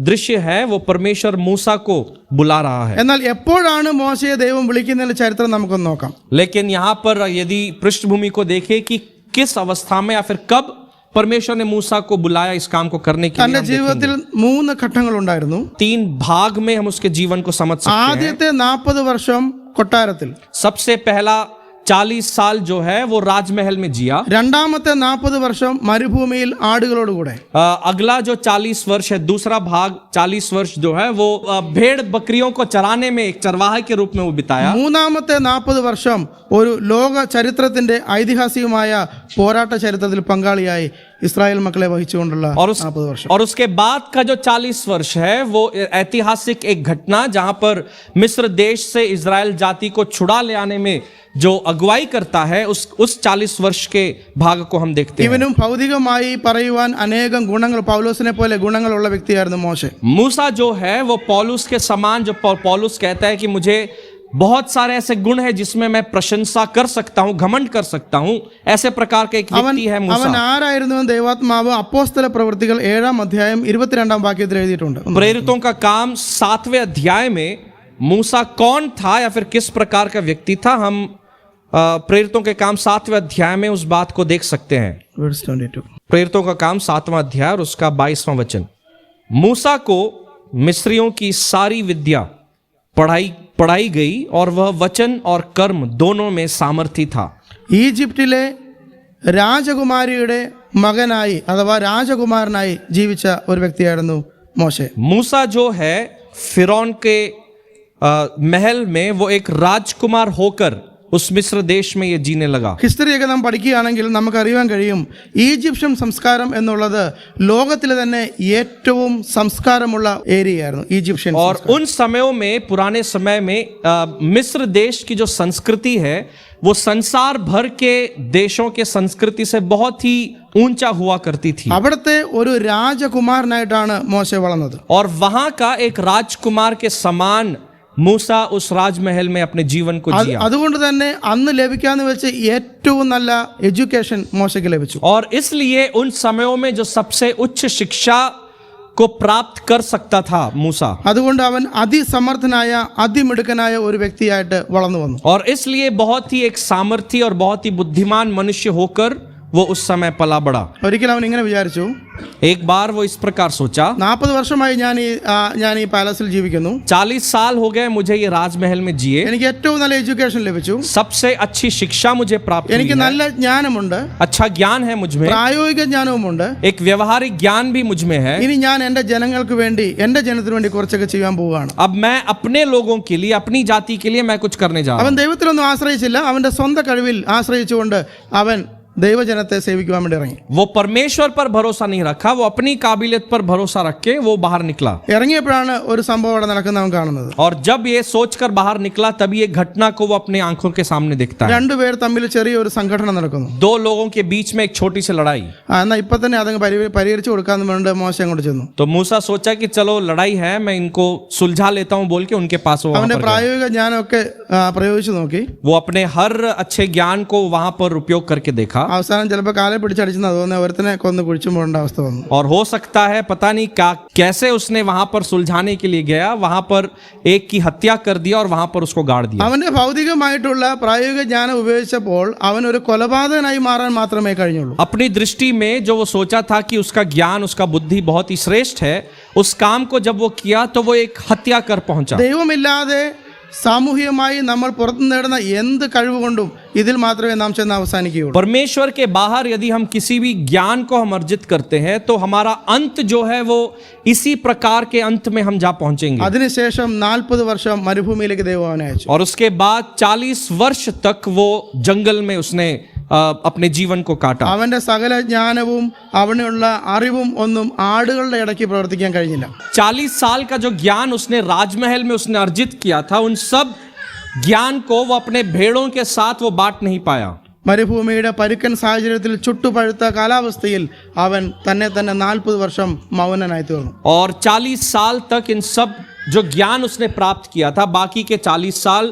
दृश्य है वो परमेश्वर मूसा को बुला रहा है. എന്നാൽ എപ്പോഴാണ് മോശയെ ദൈവം വിളിക്കുന്നതിന്റെ ചരിത്രം നമുക്കൊന്ന് നോക്കാം. लेकिन यहाँ पर यदि पृष्ठभूमि को देखें कि किस अवस्था में या फिर कब परमेश्वर ने मूसा को बुलाया इस काम को करने के लिए, തന്റെ ജീവിതത്തിൽ 3 ഘട്ടങ്ങൾ ഉണ്ടായിരുന്നു. 3 भाग में हम उसके जीवन को समझ सकते हैं. ആദ്യത്തെ 40 വർഷം കൊട്ടാരത്തിൽ, सबसे पहला 40 साल जो है वो राजमहल में जिया. രണ്ടാമത്തെ 40 വർഷം മരുഭൂമിയിൽ ആടുകളോടുകൂടെ, अगला जो 40 वर्ष है, दूसरा भाग 40 वर्ष जो है वो भेड़ बकरियों को चराने में एक चरवाहे के रूप में वो बिताया. മൂന്നാമത്തെ 40 വർഷം ഒരു ലോക ചരിത്രത്തിന്റെ ഐതിഹാസികമായ പോരാട്ട ചരിത്രത്തിൽ പങ്കാളിയായി ഇസ്രായേൽ മക്കളെ വഹിച്ചുകൊണ്ടുള്ള 40 വർഷം. और उसके बाद का जो 40 वर्ष है वो ऐतिहासिक एक घटना जहां पर मिस्र देश से इजराइल जाति को छुड़ा ले आने में जो अगुवाई करता है, उस 40 वर्ष के भाग को हम देखते हैं. ഇവനും ഭൗതികമായി പറയുവാൻ അനേകം ഗുണങ്ങൾ, പൗലോസിനെ പോലെ ഗുണങ്ങളുള്ള വ്യക്തിയായിരുന്നു മോശെ. मूसा जो है वो पौलुस के समान, जो पौलुस कहता है कि मुझे बहुत सारे ऐसे गुण है जिसमें मैं प्रशंसा कर सकता हूं, घमंड कर सकता हूं, ऐसे प्रकार का एक व्यक्ति है അവൻ मूसा. ആരായിരുന്നു ദൈവാത്മാവ് അപ്പോസ്തല പ്രവൃത്തികൾ 7-ാം അധ്യായം 22-ാം വാക്യത്തിൽ എഴുതിയിട്ടുണ്ട്. प्रेरितों का काम 7वें अध्याय में मूसा कौन था या फिर किस प्रकार का व्यक्ति था, हम प्रेरितों के काम 7वें अध्याय में उस बात को देख सकते हैं. Verse 22. प्रेरितों का काम 7वां अध्याय और उसका 22वां वचन. मूसा को मिस्रियों की सारी विद्या पढ़ाई गई और वह वचन और कर्म दोनों में सामर्थी था. ഈജിപ്തിലെ രാജകുമാരിയുടെ മകനായി അഥവാ രാജകുമാരനായി ജീവിച്ച ഒരു വ്യക്തിയായിരുന്നു മോശെ. मूसा जो है फिरौन के महल में वो एक राजकुमार होकर उस मिस्र देश में ये जीने लगा. ഹിസ്റ്ററിയൊക്കെ നാം പഠിക്കുകയാണെങ്കിൽ നമുക്കറിയാൻ കഴിയും, ഈജിപ്ഷ്യൻ സംസ്കാരം എന്നുള്ളത് ലോകത്തിലെ തന്നെ ഏറ്റവും സംസ്കാരമുള്ള ഏരിയയായിരുന്നു ഈജിപ്ഷ്യൻ. और उन समयों में, पुराने समय में मिस्र देश की जो संस्कृति है वो संसार भर के देशों के संस्कृति से बहुत ही ऊंचा हुआ करती थी. അവിടുത്തെ ഒരു രാജകുമാരനായിട്ടാണ് മോശെ വളർന്നത്. और वहां का एक राजकुमार के समान मूसा उस राजमहल में अपने जीवन को जिया. അതുകൊണ്ട് തന്നെ അന്ന് ലഭിക്കാന്ന് വെച്ച് ഏറ്റവും നല്ല എഡ്യൂക്കേഷൻ മോശയ്ക്ക് ലഭിച്ചു. और इसलिए उन समयों में जो सबसे उच्च शिक्षा को प्राप्त कर सकता था मूसा, അതുകൊണ്ട് അവൻ അതിസമർത്ഥനായ അതിമിടുക്കനായ ഒരു വ്യക്തിയായിട്ട് വളർന്നു വന്നു. और इसलिए बहुत ही एक सामर्थी और बहुत ही बुद्धिमान मनुष्य होकर वो उस समय पला बढ़ा. ഒരിക്കൽ അവൻ ഇങ്ങനെ വിചാരിച്ചു, एक बार वो इस प्रकार सोचा, 40 വർഷമായി ഞാൻ ഈ പാലസിൽ ജീവിക്കുന്നു, 40 साल हो गए मुझे ये राजमहल में जिए, എനിക്ക് ഏറ്റവും നല്ല എഡ്യൂക്കേഷൻ ലഭിച്ചു, सबसे अच्छी शिक्षा मुझे प्राप्त हुई എനിക്ക് है, നല്ല ജ്ഞാനമുണ്ട്, अच्छा ज्ञान है मुझ में, പ്രായോഗിക ജ്ഞാനവുമുണ്ട്. एक व्यवहारिक ज्ञान भी मुझ में है. ഇനി ഞാൻ എൻ്റെ ജനങ്ങൾക്ക് വേണ്ടി, എൻ്റെ ജനത്തിന് വേണ്ടി കുറച്ചൊക്കെ ചെയ്യാൻ പോവുകയാണ്. अब मैं अपने लोगों के लिए, अपनी जाति के लिए मैं कुछ करने जा रहा അവൻ हूं. ദൈവത്തിലൊന്നും ആശ്രയിച്ചില്ല, അവൻ്റെ സ്വന്തം കഴിവിൽ ആശ്രയിച്ചുകൊണ്ട് അവൻ ദൈവജനത്തെ സേവിക്കുവാൻ വേണ്ടി ഇറങ്ങി. वो परमेश्वर पर भरोसा नहीं रखा, वो अपनी काबिलियत पर भरोसा रख के वो बाहर निकला. ഇറങ്ങിയപ്പോഴാണ് ഒരു സംഭവം അവിടെ നടക്കുന്നത് അവൻ കാണുന്നത്. और जब ये सोचकर बाहर निकला तभी एक घटना को वो अपने आंखों के सामने देखता है. രണ്ടുപേർ തമ്മിൽ ചെറിയൊരു സംഘടന നടക്കുന്നു. 2 लोगों के बीच में एक छोटी सी लड़ाई. എന്നാൽ ഇപ്പൊ തന്നെ അതങ്ങ് പരിഹരിച്ചു കൊടുക്കാന്ന് വേണ്ടി മോശം അങ്ങോട്ട് ചെന്നു. तो मूसा सोचा कि चलो लड़ाई है, मैं इनको सुलझा लेता हूं बोल के उनके पास वो वहां അവന്റെ पर गया. പ്രായോഗിക ജ്ഞാനമൊക്കെ പ്രയോഗിച്ചു നോക്കി. वो अपने हर अच्छे ज्ञान को वहां पर उपयोग करके देखा. അവസാനം ചിലപ്പോൾ കാലെ പിടിച്ചടിച്ചെന്ന് തോന്നുന്ന ഒരുത്തനെ കൊന്ന് കുഴിച്ചു പോകേണ്ട അവസ്ഥ വന്നു. और हो सकता है पता नहीं क्या कैसे उसने वहां पर सुलझाने के लिए गया, वहां पर एक की हत्या कर दिया और वहां पर उसको गाड़ दिया. അവന്റെ ഭൗതികമായിട്ടുള്ള പ്രായോഗിക ജ്ഞാനം ഉപയോഗിച്ചപ്പോൾ അവൻ ഒരു കൊലപാതകനായി മാറാൻ മാത്രമേ കഴിഞ്ഞുള്ളൂ. अपनी दृष्टि में जो वो सोचा था कि उसका ज्ञान, उसका बुद्धि बहुत ही श्रेष्ठ है, उस काम को जब वो किया तो वो एक हत्या कर पहुंचा. ദൈവമില്ലാതെ സാമൂഹികമായി നമ്മൾ പുറത്തു നേടുന്ന എന്ത് കഴിവുകൊണ്ടും ഇതിൽ മാത്രമേ നാം ചെന്ന് അവസാനിക്കുകയുള്ളൂ. परमेश्वर के बाहर यदि हम किसी भी ज्ञान को हम अर्जित करते हैं तो हमारा अंत जो है वो इसी प्रकार के अंत में हम जा पहुंचेंगे. അതിനുശേഷം 40 വർഷം മരുഭൂമിയിലേക്ക് ദൈവം അവനെ അയച്ചു. और उसके बाद 40 वर्ष तक वो जंगल में उसने अपने जीवन को काटा। അവന്റെ സകല ജ്ഞാനവും അവനുള്ള അറിവും ഒന്നും ആടുകളുടെ ഇടയ്ക്ക് പ്രവർത്തിക്കാൻ കഴിഞ്ഞില്ല. 40 साल का जो ज्ञान उसने राजमहल में उसने अर्जित किया था, उन सब ज्ञान को वो अपने भेड़ों के साथ वो बांट नहीं पाया। മരുഭൂമിയുടെ പരുക്കൻ സാഹചര്യത്തിൽ ചുട്ടുപഴുത്ത കാലാവസ്ഥയിൽ അവൻ തന്നെ 40 വർഷം മൗനനായി തീർന്നു. और 40 साल तक इन सब जो ज्ञान उसने प्राप्त किया था, बाकी के 40 साल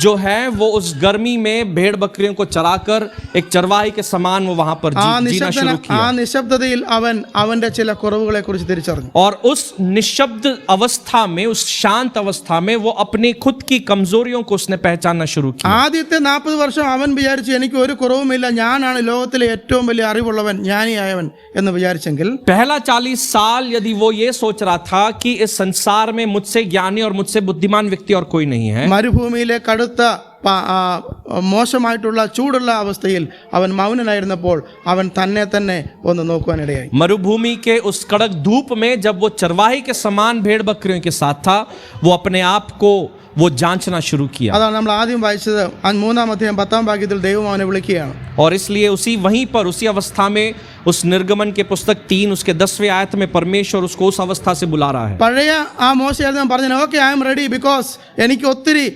जो है वो उस गर्मी में भेड़ बकरियों को चराकर एक चरवाही के समान वो वहां पर जीना शुरू किया। നിശബ്ദതയിൽ അവൻ അവന്റെ ചില കുറവുകളെ കുറിച്ച് തിരിച്ചറിഞ്ഞു. और उस निशब्द अवस्था में, उस शांत अवस्था में वो अपनी खुद की कमजोरियों को उसने पहचानना शुरू किया। ആദ്യത്തെ 40 വർഷം അവൻ വിചാരിച്ചു എനിക്ക് ഒരു കുറവുമില്ല, ഞാനാണ് ലോകത്തിലെ ഏറ്റവും വലിയ അറിവുള്ളവൻ, ജ്ഞാനിയായവൻ എന്ന് വിചാരിച്ചെങ്കിൽ पहला 40 साल यदि वो ये सोच रहा था कि इस संसार में मुझसे ज्ञानी और मुझसे बुद्धिमान व्यक्ति और कोई नहीं है, മരുഭൂമിയിലെ കടുത്ത മോശമായിട്ടുള്ള ചൂടുള്ള അവസ്ഥയിൽ അവൻ മൗനനായിരുന്നപ്പോൾ അവൻ തന്നെ ഒന്ന് നോക്കുവാനിടയായി. मरुभूमि के उस कड़क धूप में जब वो चरवाही के समान भेड़ बकरियों के साथ था, वो अपने आप को वो जांचना शुरू किया। അതാണ് നമ്മൾ ആദ്യം വായിച്ചത് 3-ാം അധ്യായം 10-ാം വാക്യത്തിൽ ദൈവം അവനെ വിളിക്കുകയാണ്. और इसलिए वहीं पर उसी अवस्था में उस निर्गमन के पुस्तक 3 उसके 10वें आयत में परमेश्वर उसको उस अवस्था से बुला रहा है। പഴയ ആ മോശയായിരുന്നു പറഞ്ഞു okay I am ready because എനിക്ക് ഒത്തിരി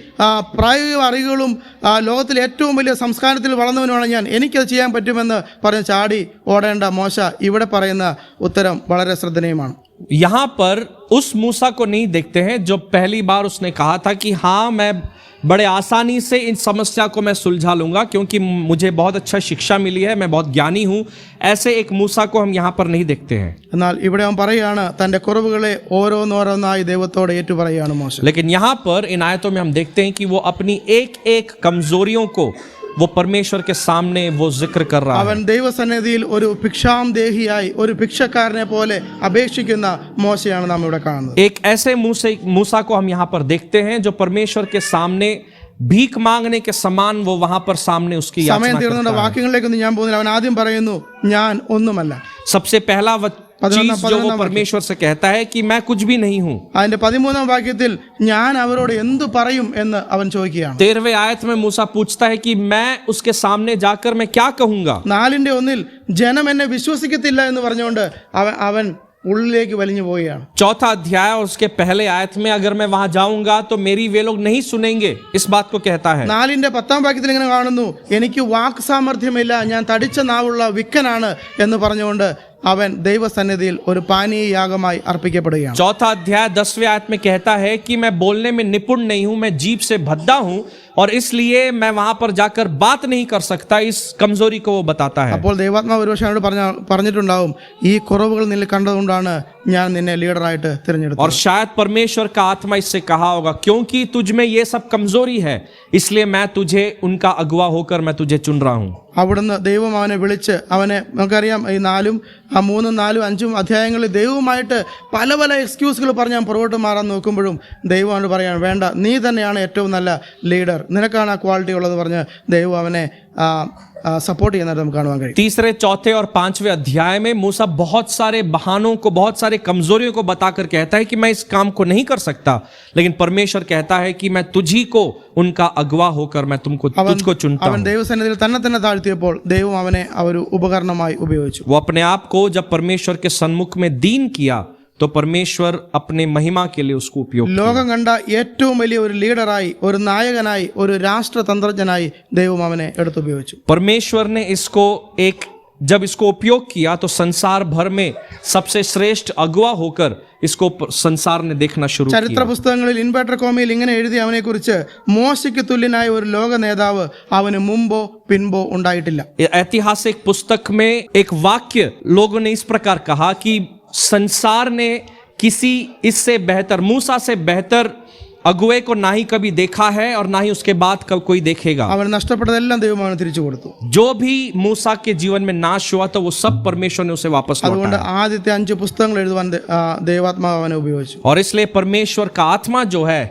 പ്രായോഗിക അറിവുകളും ലോകത്തിലെ ഏറ്റവും വലിയ സംസ്കാരത്തിൽ വളർന്നവനുമാണ് ഞാൻ, എനിക്കത് ചെയ്യാൻ പറ്റുമെന്ന് പറഞ്ഞ് ചാടി ഓടേണ്ട മോശ ഇവിടെ പറയുന്ന ഉത്തരം വളരെ ശ്രദ്ധേയമാണ്. यहां पर उस मूसा को नहीं देखते हैं जो पहली बार उसने कहा था कि हाँ मैं बड़े आसानी से इन समस्या को मैं सुलझा लूंगा क्योंकि मुझे बहुत अच्छा शिक्षा मिली है, मैं बहुत ज्ञानी हूं। ऐसे एक मूसा को हम यहाँ पर नहीं देखते हैं। എന്നാൽ ഇവിടെ അവൻ പറയുകയാണ് തന്റെ കുറവുകളെ ഓരോന്നോരോന്നായി ദൈവത്തോട് ഏറ്റുപറയുകയാണ് മോശ. लेकिन यहाँ पर इन आयतों में हम देखते हैं कि वो अपनी एक एक कमजोरियों को वो परमेश्वर के सामने वो जिक्र कर रहा है। അവൻ ദൈവസന്നിധിയിൽ ഒരു ഭിക്ഷാന്തേഹിയായി ഒരു ഭിക്ഷക്കാരനെ പോലെ അപേക്ഷിക്കുന്ന മോശയാണ് നാം ഇവിടെ കാണുന്നത്. एक ऐसे मूसा को हम यहाँ पर देखते हैं जो परमेश्वर के सामने भीख मांगने के समान वो वहां पर सामने उसकी याचना സമയം തീർന്നുകൊണ്ട് करता है। വാക്യങ്ങളിലേക്കൊന്നും ഞാൻ പോകുന്നില്ല. അവൻ ആദ്യം പറയുന്നു ഞാൻ ഒന്നുമല്ല. सबसे पहला चीज जो वो परमेश्वर से कहता है कि मैं कुछ भी नहीं हूं। അതിന്റെ 13-ാം വാക്യത്തിൽ ഞാൻ അവരോട് എന്തു പറയും എന്ന് അവൻ ചോദിക്കുകയാണ്. 13वें आयत में मूसा पूछता है कि मैं उसके सामने जाकर मैं क्या कहूंगा। 4-1 ജനം എന്നെ വിശ്വസിക്കത്തില്ല എന്ന് പറഞ്ഞുകൊണ്ട് അവൻ ഉള്ളിലേക്ക് വലിഞ്ഞു പോവുകയാണ്. 4 अध्याय और उसके पहले आयत में अगर मैं वहां जाऊंगा तो मेरी वे लोग नहीं सुनेंगे, इस बात को कहता है। 4-10 വാക്യത്തിൽ ഇങ്ങനെ കാണുന്നു എനിക്ക് വാക്ക് സാമർഥ്യമില്ല, ഞാൻ തടിച്ച നാവുള്ള വിക്കനാണ് എന്ന് പറഞ്ഞുകൊണ്ട് അവൻ ദൈവസന്നിധിയിൽ ഒരു പാനീയ യാഗമായി അർപ്പിക്കപ്പെടുകയാണ്. 4 अध्याय 10वें आयत में कहता है कि मैं बोलने में निपुण नहीं हूं, मैं जीभ से भद्दा हूं और इसलिए मैं वहां पर जाकर बात नहीं कर सकता। इस कमजोरी को वो बताता है। അപ്പോൾ ദൈവാത്മാവ് ഒരുപക്ഷെ അവനോട് പറഞ്ഞിട്ടുണ്ടാവും ഈ കുറവുകൾ നിന്നിൽ കണ്ടതുകൊണ്ടാണ് ഞാൻ നിന്നെ ലീഡറായിട്ട് തിരഞ്ഞെടുത്തത്. और शायद परमेश्वर का आत्मा इससे कहा होगा क्योंकि तुझ में ये सब कमजोरी है इसलिए मैं तुझे उनका अगुवा होकर मैं तुझे चुन रहा हूं। അവിടുന്ന് ദൈവം അവനെ വിളിച്ച് അവനെ നമുക്കറിയാം ഈ 3, 4, 5 അധ്യായങ്ങളിൽ ദൈവവുമായിട്ട് പല എക്സ്ക്യൂസുകൾ പറഞ്ഞ് ഞാൻ പുറകോട്ട് മാറാൻ നോക്കുമ്പോഴും ദൈവം അവനോട് പറയാണ് വേണ്ട, നീ തന്നെയാണ് ഏറ്റവും നല്ല ലീഡർ, നിനക്കാണ് ആ ക്വാളിറ്റി ഉള്ളത് പറഞ്ഞ് ദൈവം അവനെ सपोर्ट നമുക്ക് കാണുവാൻ കഴിയും. 3, 4 और 5वें अध्याय में मूसा बहुत सारे बहानों को, बहुत सारे कमजोरियों को बताकर कहता है कि मैं इस काम को नहीं कर सकता, लेकिन परमेश्वर कहता है कि मैं तुझी को उनका अगवा होकर मैं तुझको चुनता हूं। അവൻ ദൈവസന്നിധിയിൽ തന്നെ താഴ്ത്തിയപ്പോൾ ദൈവം അവനെ ഒരു ഉപകരണമായി ഉപയോഗിച്ചു. वो अपने आप को जब परमेश्वर के सन्मुख में दीन किया तो परमेश्वर अपने महिमा के लिए उसको उपयोग किया। ലോകം കണ്ട ഏറ്റവും വലിയ ഒരു ലീഡറായി, ഒരു നായകനായി, ഒരു രാഷ്ട്രതന്ത്രജ്ഞനായി ദൈവം അവനെ എടുത്തുപയോഗിച്ചു. परमेश्वर ने जब इसको उपयोग किया तो संसार भर में सबसे श्रेष्ठ अगुवा होकर इसको संसार ने देखना शुरू किया। ചരിത്ര പുസ്തകങ്ങളിൽ ഇൻവെർട്ടർ കോമയിൽ ഇങ്ങനെ എഴുതി അവനെക്കുറിച്ച് മോശയ്ക്ക് തുല്യനായ ഒരു ലോക നേതാവ് അവന് മുമ്പോ പിൻപോ ഉണ്ടായിട്ടില്ല. ऐतिहासिक पुस्तक में एक वाक्य लोगों ने इस प्रकार कहा कि संसार ने किसी इससे बेहतर, मूसा से बेहतर अगुवे को ना ही कभी देखा है और ना ही उसके बाद कब कोई देखेगा। അവൻ നഷ്ടപ്പെട്ടതെല്ലാം ദൈവം അവന് തിരിച്ചു കൊടുത്തു. जो भी मूसा के जीवन में नाश हुआ तो वो सब परमेश्वर ने उसे वापस അതുകൊണ്ട് लौटाया। ആദ്യത്തെ 5 പുസ്തകങ്ങൾ എഴുതുവാൻ ദൈവാത്മാവ് അവനെ ഉപയോഗിച്ചു. और इसलिए परमेश्वर का आत्मा जो है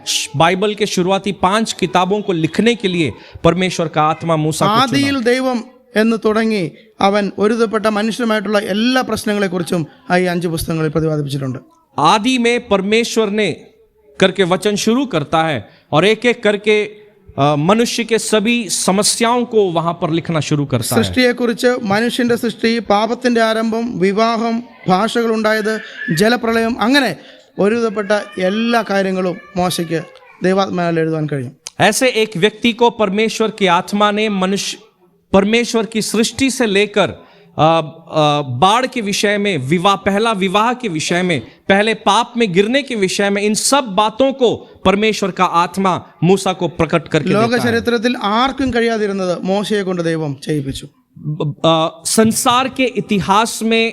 बाइबल के शुरुआती 5 किताबों को लिखने के लिए परमेश्वर का आत्मा मूसा को चुना। ആദിയിൽ ദൈവം എന്ന് തുടങ്ങി അവൻ ഒരുതപ്പെട്ട മനുഷ്യരുമായിട്ടുള്ള എല്ലാ പ്രശ്നങ്ങളെക്കുറിച്ചും ഈ 5 പുസ്തകങ്ങളിൽ പ്രതിപാദിപ്പിച്ചിട്ടുണ്ട്. आदि में परमेश्वर ने करके वचन शुरू करता है और एक एक करके मनुष्य के सभी समस्याओं को वहां पर लिखना शुरू करता है। സൃഷ്ടിയെക്കുറിച്ച് മനുഷ്യന്റെ സൃഷ്ടി, പാപത്തിന്റെ ആരംഭം, വിവാഹം, ഭാഷകളുണ്ടായത്, ജലപ്രളയം, അങ്ങനെ ഒരുവിധപ്പെട്ട എല്ലാ കാര്യങ്ങളും മോശയ്ക്ക് ദൈവാത്മാവിൽ എഴുതാൻ കഴിയും. ऐसे एक व्यक्ति को परमेश्वर की आत्मा ने परमेश्वर की सृष्टि से लेकर बाढ़ के विषय में, पहला विवाह के विषय में, पहले पाप में गिरने के विषय में, इन सब बातों को परमेश्वर का आत्मा मूसा को प्रकट करके ലോക देता है। ചരിത്രത്തിൽ ആർക്കും കഴിയാതിരുന്നത് മോശയെ കൊണ്ട് ദൈവം ചെയ്യിപ്പിച്ചു. संसार के इतिहास में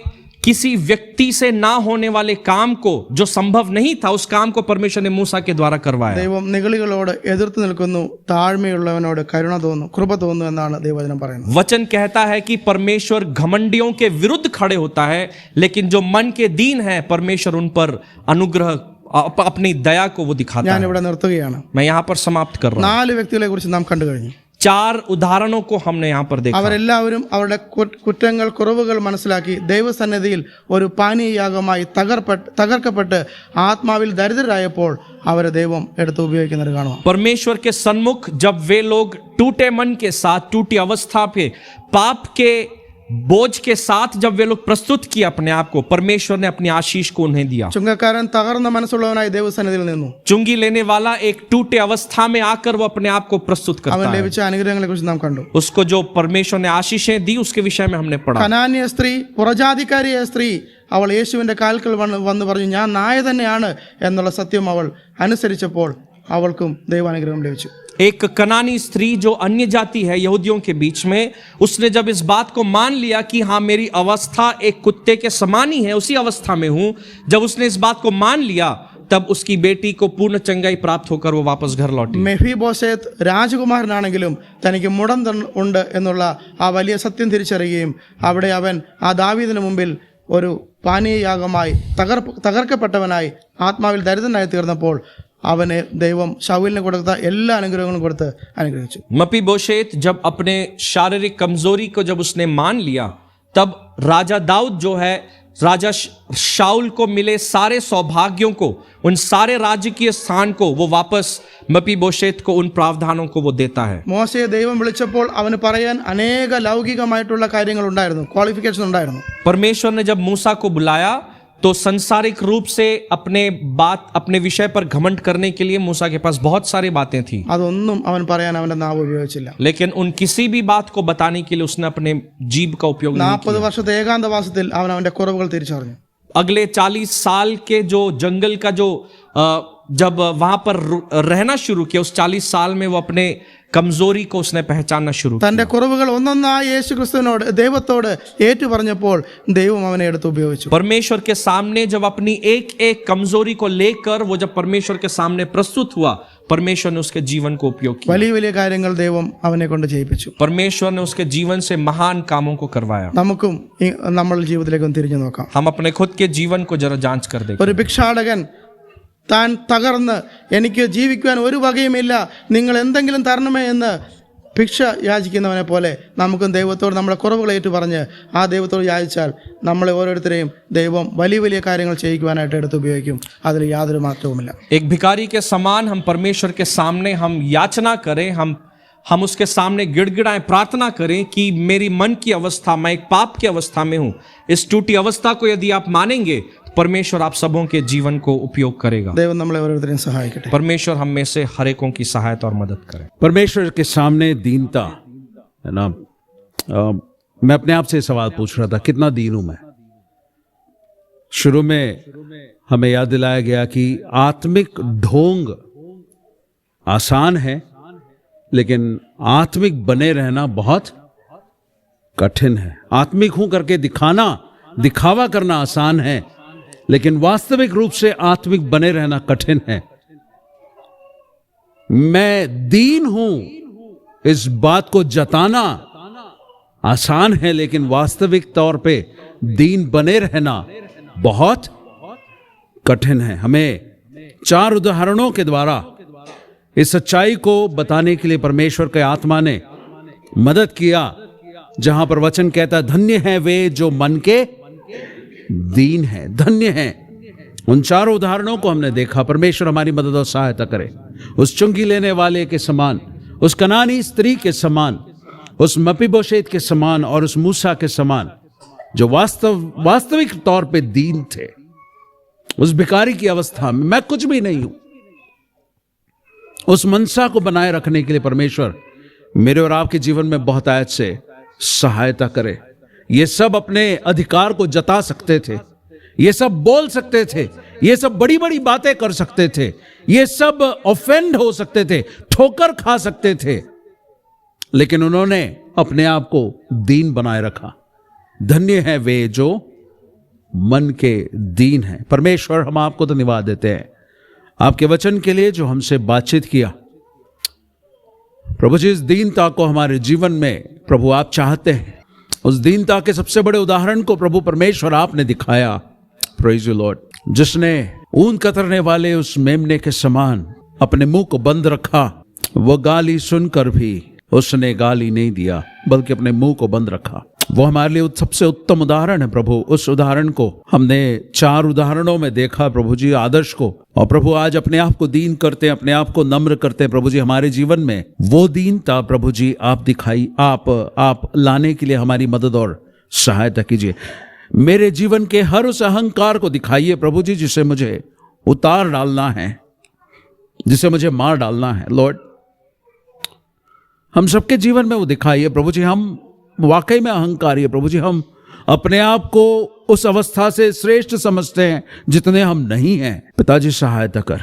किसी व्यक्ति से ना होने वाले काम को, जो संभव नहीं था, उस काम को परमेश्वर ने मूसा के द्वारा करवाया। ദൈവം നിഗളികളോട് എതിർത്ത് നിൽക്കുന്നു, താഴ്മയുള്ളവനോട് കരുണ തോന്നുന്നു, കൃപ തോന്നുന്നു എന്നാണ് ദൈവവചനം പറയുന്നത്. वचन कहता है कि परमेश्वर घमंडियों के विरुद्ध खड़े होता है, लेकिन जो मन के दीन है परमेश्वर उन पर अनुग्रह, अपनी दया को वो दिखाता है। ഞാനിവിടെ നിർത്തുകയാണ്. मैं यहाँ पर समाप्त कर रहा हूँ। 4 വ്യക്തികളെ കുറിച്ച് നാം കണ്ടു കഴിഞ്ഞു. 4 उदाहरणों को हमने यहाँ पर देखा। അവരെല്ലാവരും അവരുടെ കുറ്റങ്ങൾ, കുറവുകൾ മനസ്സിലാക്കി ദൈവസന്നിധിയിൽ ഒരു പാനീയയാഗമായി തകർക്കപ്പെട്ട് ആത്മാവിൽ ദരിദ്രരായപ്പോൾ അവരെ ദൈവം എടുത്ത് ഉപയോഗിക്കുന്നത് കാണുക. परमेश्वर के सन्मुख जब वे लोग टूटे मन के साथ, टूटी अवस्था पे, पाप के बोझ के साथ जब वे लोग प्रस्तुत किया अपने आप को, परमेश्वर ने अपनी आशीष को उन्हें दिया। ചുങ്കക്കാരൻ തകർന്ന മനസ്സുള്ളവനായി ദൈവസന്നിധിയിൽ നിന്നു. चुंगी लेने वाला एक टूटे अवस्था में आकर वो अपने आप को प्रस्तुत അവൻ करता है। ലഭിച്ച അനുഗ്രഹങ്ങളെ കുറിച്ച് നാം കണ്ടു. उसको जो परमेश्वर ने आशीषें दी उसके विषय में हमने पढ़ा। കനാന്യ സ്ത്രീ, പുറജാതിക്കാരിയായ സ്ത്രീ, അവൾ യേശുവിന്റെ കാൽക്കൽ വന്ന് പറഞ്ഞു, ഞാൻ നായ തന്നെയാണ് എന്നുള്ള സത്യം അവൾ അനുസരിച്ചപ്പോൾ അവൾക്കും ദൈവാനുഗ്രഹം ലഭിച്ചു. एक कनानी स्त्री जो अन्य जाति है यहूदियों के बीच में, उसने जब इस बात को मान लिया कि हाँ मेरी अवस्था एक कुत्ते के समान ही है, उसी अवस्था में हूं, जब उसने इस बात को मान लिया तब उसकी बेटी को पूर्ण चंगाई प्राप्त होकर वो वापस घर लौटी। മെഫീബോശേത്ത് രാജകുമാരനാണെങ്കിലും തനിക്ക് മുടം ഉണ്ട് എന്നുള്ള ആ വലിയ സത്യം തിരിച്ചറിയുകയും അവിടെ അവൻ ആ ദാവീദിന് മുമ്പിൽ ഒരു പാനീയയാഗമായി തകർക്കപ്പെട്ടവനായി ആത്മാവിൽ ദരിദ്രനായി തീർന്നപ്പോൾ അവനെ ദൈവം ശൗലിന് കൊടുത്ത എല്ലാ അനുഗ്രഹങ്ങളും കൊടുത്ത് അനുഗ്രഹിച്ചു. मपीबोशेत जब अपने शारीरिक कमजोरी को जब उसने मान लिया, तब राजा दाऊद जो है, राजा शाऊल को मिले सारे सौभाग्यों को, उन सारे राजकीय स्थान को वो वापस मपीबोशेत को, उन प्रावधानों को वो देता है। മോശയെ ദൈവം വിളിച്ചപ്പോൾ അവന് പറയാൻ അനേക ലൗകികമായിട്ടുള്ള കാര്യങ്ങൾ ഉണ്ടായിരുന്നു, ക്വാളിഫിക്കേഷൻ ഉണ്ടായിരുന്നു. परमेश्वर ने जब मूसा को बुलाया तो संसारिक रूप से अपने विषय पर घमंड करने के लिए मूसा के पास बहुत सारी बातें थी, അതൊന്നും അവൻ പറയാൻ അവന്റെ നാവ് ഉപയോഗിച്ചില്ല. लेकिन उन किसी भी बात को बताने के लिए उसने अपने जीभ का उपयोग नहीं 40 വർഷത്തെ ഏകാന്തവാസത്തിൽ അവൻ അവന്റെ കുറവുകൾ തിരിച്ചറിഞ്ഞു. अगले 40 साल के जो जंगल का जो जब वहां पर रहना शुरू किया, उस 40 साल में वो अपने कमजोरी को उसने पहचानना शुरू किया। തന്റെ കുറവുകൾ ഒന്നൊന്നായി യേശു ക്രിസ്തുവിനോട്, ദൈവത്തോട് ഏറ്റു പറഞ്ഞപ്പോൾ ദൈവം അവനെ എടുത്ത് ഉപയോഗിച്ചു. परमेश्वर के सामने जब अपनी एक एक कमजोरी को लेकर वो जब परमेश्वर के सामने प्रस्तुत हुआ, परमेश्वर ने उसके जीवन को उपयोग किया। വലിയ വലിയ കാര്യങ്ങൾ ദൈവം അവനെ കൊണ്ട് ചെയ്യിപ്പിച്ചു. परमेश्वर ने उसके जीवन से महान कामों को करवाया। നമുക്കും നമ്മളുടെ ജീവിതത്തിലേക്ക് ഒന്ന് തിരിഞ്ഞു നോക്കാം. हम अपने खुद के जीवन को जरा जांच कर देखें। ഒരു ഭിക്ഷാടകൻ താൻ തകർന്ന് എനിക്ക് ജീവിക്കുവാൻ ഒരു വകയുമില്ല, നിങ്ങൾ എന്തെങ്കിലും തരണമേ എന്ന് ഭിക്ഷ യാചിക്കുന്നവനെ പോലെ നമുക്കും ദൈവത്തോട് നമ്മുടെ കുറവുകൾ ഏറ്റു പറഞ്ഞ് ആ ദൈവത്തോട് യാചിച്ചാൽ നമ്മളെ ഓരോരുത്തരെയും ദൈവം വലിയ വലിയ കാര്യങ്ങൾ ചെയ്യിക്കുവാനായിട്ട് എടുത്ത് ഉപയോഗിക്കും. അതിൽ യാതൊരു മാറ്റവുമില്ല. एक भिखारी के समान हम परमेश्वर के सामने हम याचना करें, हम उसके सामने गिड़गिड़ाएं, प्रार्थना करें कि मेरी मन की अवस्था, मैं एक पाप की अवस्था में हूं, इस टूटी अवस्था को यदि आप मानेंगे तो परमेश्वर आप सबों के जीवन को उपयोग करेगा। ദൈവം നമ്മളെ ഓരോരുത്തരെയും സഹായിക്കട്ടെ. परमेश्वर हम में से हर एकों की सहायता और मदद करे। परमेश्वर के सामने दीनता है ना। मैं अपने आप से सवाल पूछ रहा था, कितना दीन हूं मैं। शुरू में हमें याद दिलाया गया कि आत्मिक ढोंग आसान है, लेकिन आत्मिक बने रहना बहुत कठिन है। आत्मिक हूं करके दिखावा करना आसान है, लेकिन वास्तविक रूप से आत्मिक बने रहना कठिन है। मैं दीन हूं इस बात को जताना आसान है, लेकिन वास्तविक तौर पे दीन बने रहना बहुत कठिन है। हमें 4 उदाहरणों के द्वारा इस सच्चाई को बताने के लिए परमेश्वर के आत्मा ने मदद किया, जहां पर वचन कहता है, धन्य है वे जो मन के दीन है, धन्य है। उन 4 उदाहरणों को हमने देखा। परमेश्वर हमारी मदद और सहायता करे। उस चुंगी लेने वाले के समान उस कनानी स्त्री के समान, उस मपीबोशेत के समान और उस मूसा के समान, जो वास्तविक तौर पे दीन थे, उस भिखारी की अवस्था में मैं कुछ भी नहीं हूं, उस मनसा को बनाए रखने के लिए परमेश्वर मेरे और आपके जीवन में बहुत आयत से सहायता करे। ये सब अपने अधिकार को जता सकते थे, ये सब बोल सकते थे, ये सब बड़ी बड़ी बातें कर सकते थे, ये सब ऑफेंड हो सकते थे, ठोकर खा सकते थे, लेकिन उन्होंने अपने आप को दीन बनाए रखा। धन्य है वे जो मन के दीन हैं। परमेश्वर, हम आपको धन्यवाद देते हैं आपके वचन के लिए जो हमसे बातचीत किया। प्रभु जी, इस दीनता को हमारे जीवन में प्रभु आप चाहते हैं। उस दीनता के सबसे बड़े उदाहरण को प्रभु परमेश्वर आपने दिखाया। प्रेज यू लॉर्ड, जिसने ऊन कतरने वाले उस मेमने के समान अपने मुंह को बंद रखा, वो गाली सुनकर भी उसने गाली नहीं दिया, बल्कि अपने मुंह को बंद रखा। वो हमारे लिए सबसे उत्तम उदाहरण है प्रभु। उस उदाहरण को हमने 4 उदाहरणों में देखा प्रभु जी, आदर्श को। और प्रभु आज अपने आप को दीन करते हैं, अपने आप को नम्र करते हैं प्रभु जी। हमारे जीवन में वो दीनता प्रभु जी आप दिखाई, आप लाने के लिए हमारी मदद और सहायता कीजिए। मेरे जीवन के हर उस अहंकार को दिखाइए प्रभु जी, जिसे मुझे उतार डालना है, जिसे मुझे मार डालना है। लॉर्ड, हम सबके जीवन में वो दिखाइए प्रभु जी। हम वाकई में अहंकारी है प्रभु जी, हम अपने आप को उस अवस्था से श्रेष्ठ समझते हैं जितने हम नहीं हैं। पिताजी, सहायता कर,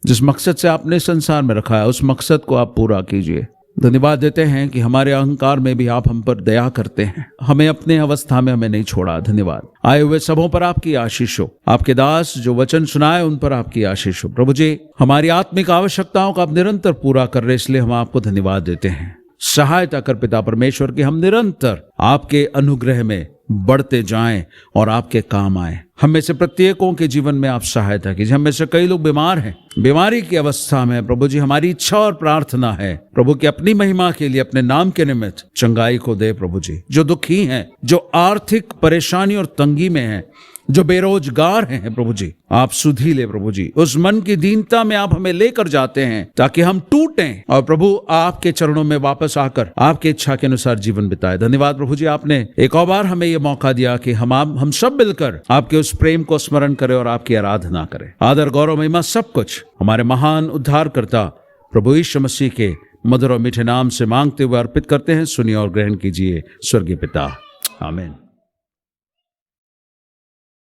जिस मकसद से आपने संसार में रखा है उस मकसद को आप पूरा कीजिए। धन्यवाद देते हैं कि हमारे अहंकार में भी आप हम पर दया करते हैं, हमें अपने अवस्था में हमें नहीं छोड़ा। धन्यवाद। आए हुए सबों पर आपकी आशीष हो, आपके दास जो वचन सुनाए उन पर आपकी आशीष हो प्रभु जी। हमारी आत्मिक आवश्यकताओं को आप निरंतर पूरा कर रहे, इसलिए हम आपको धन्यवाद देते हैं। सहायता कर पिता परमेश्वर कि हम निरंतर आपके अनुग्रह में बढ़ते जाएं और आपके काम आए। हम में से प्रत्येकों के जीवन में आप सहायता कीजिए। हम में से कई लोग बीमार हैं, बीमारी की अवस्था में प्रभु जी। हमारी इच्छा और प्रार्थना है प्रभु कि अपनी महिमा के लिए, अपने नाम के निमित्त चंगाई को दे प्रभु जी। जो दुखी हैं, जो आर्थिक परेशानी और तंगी में हैं, जो बेरोजगार हैं प्रभु जी, आप सुधी ले प्रभु जी। उस मन की दीनता में आप हमें लेकर जाते हैं ताकि हम टूटें और प्रभु आपके चरणों में वापस आकर आपकी इच्छा के अनुसार जीवन बिताए। धन्यवाद प्रभु जी, आपने एक और बार हमें यह मौका दिया कि हम सब मिलकर आपके उस प्रेम को स्मरण करें और आपकी आराधना करें। आदर, गौरव, महिमा सब कुछ हमारे महान उद्धारकर्ता प्रभु यीशु मसीह के मधुर और मीठे नाम से मांगते हुए अर्पित करते हैं। सुनिए और ग्रहण कीजिए स्वर्गीय पिता। आमीन।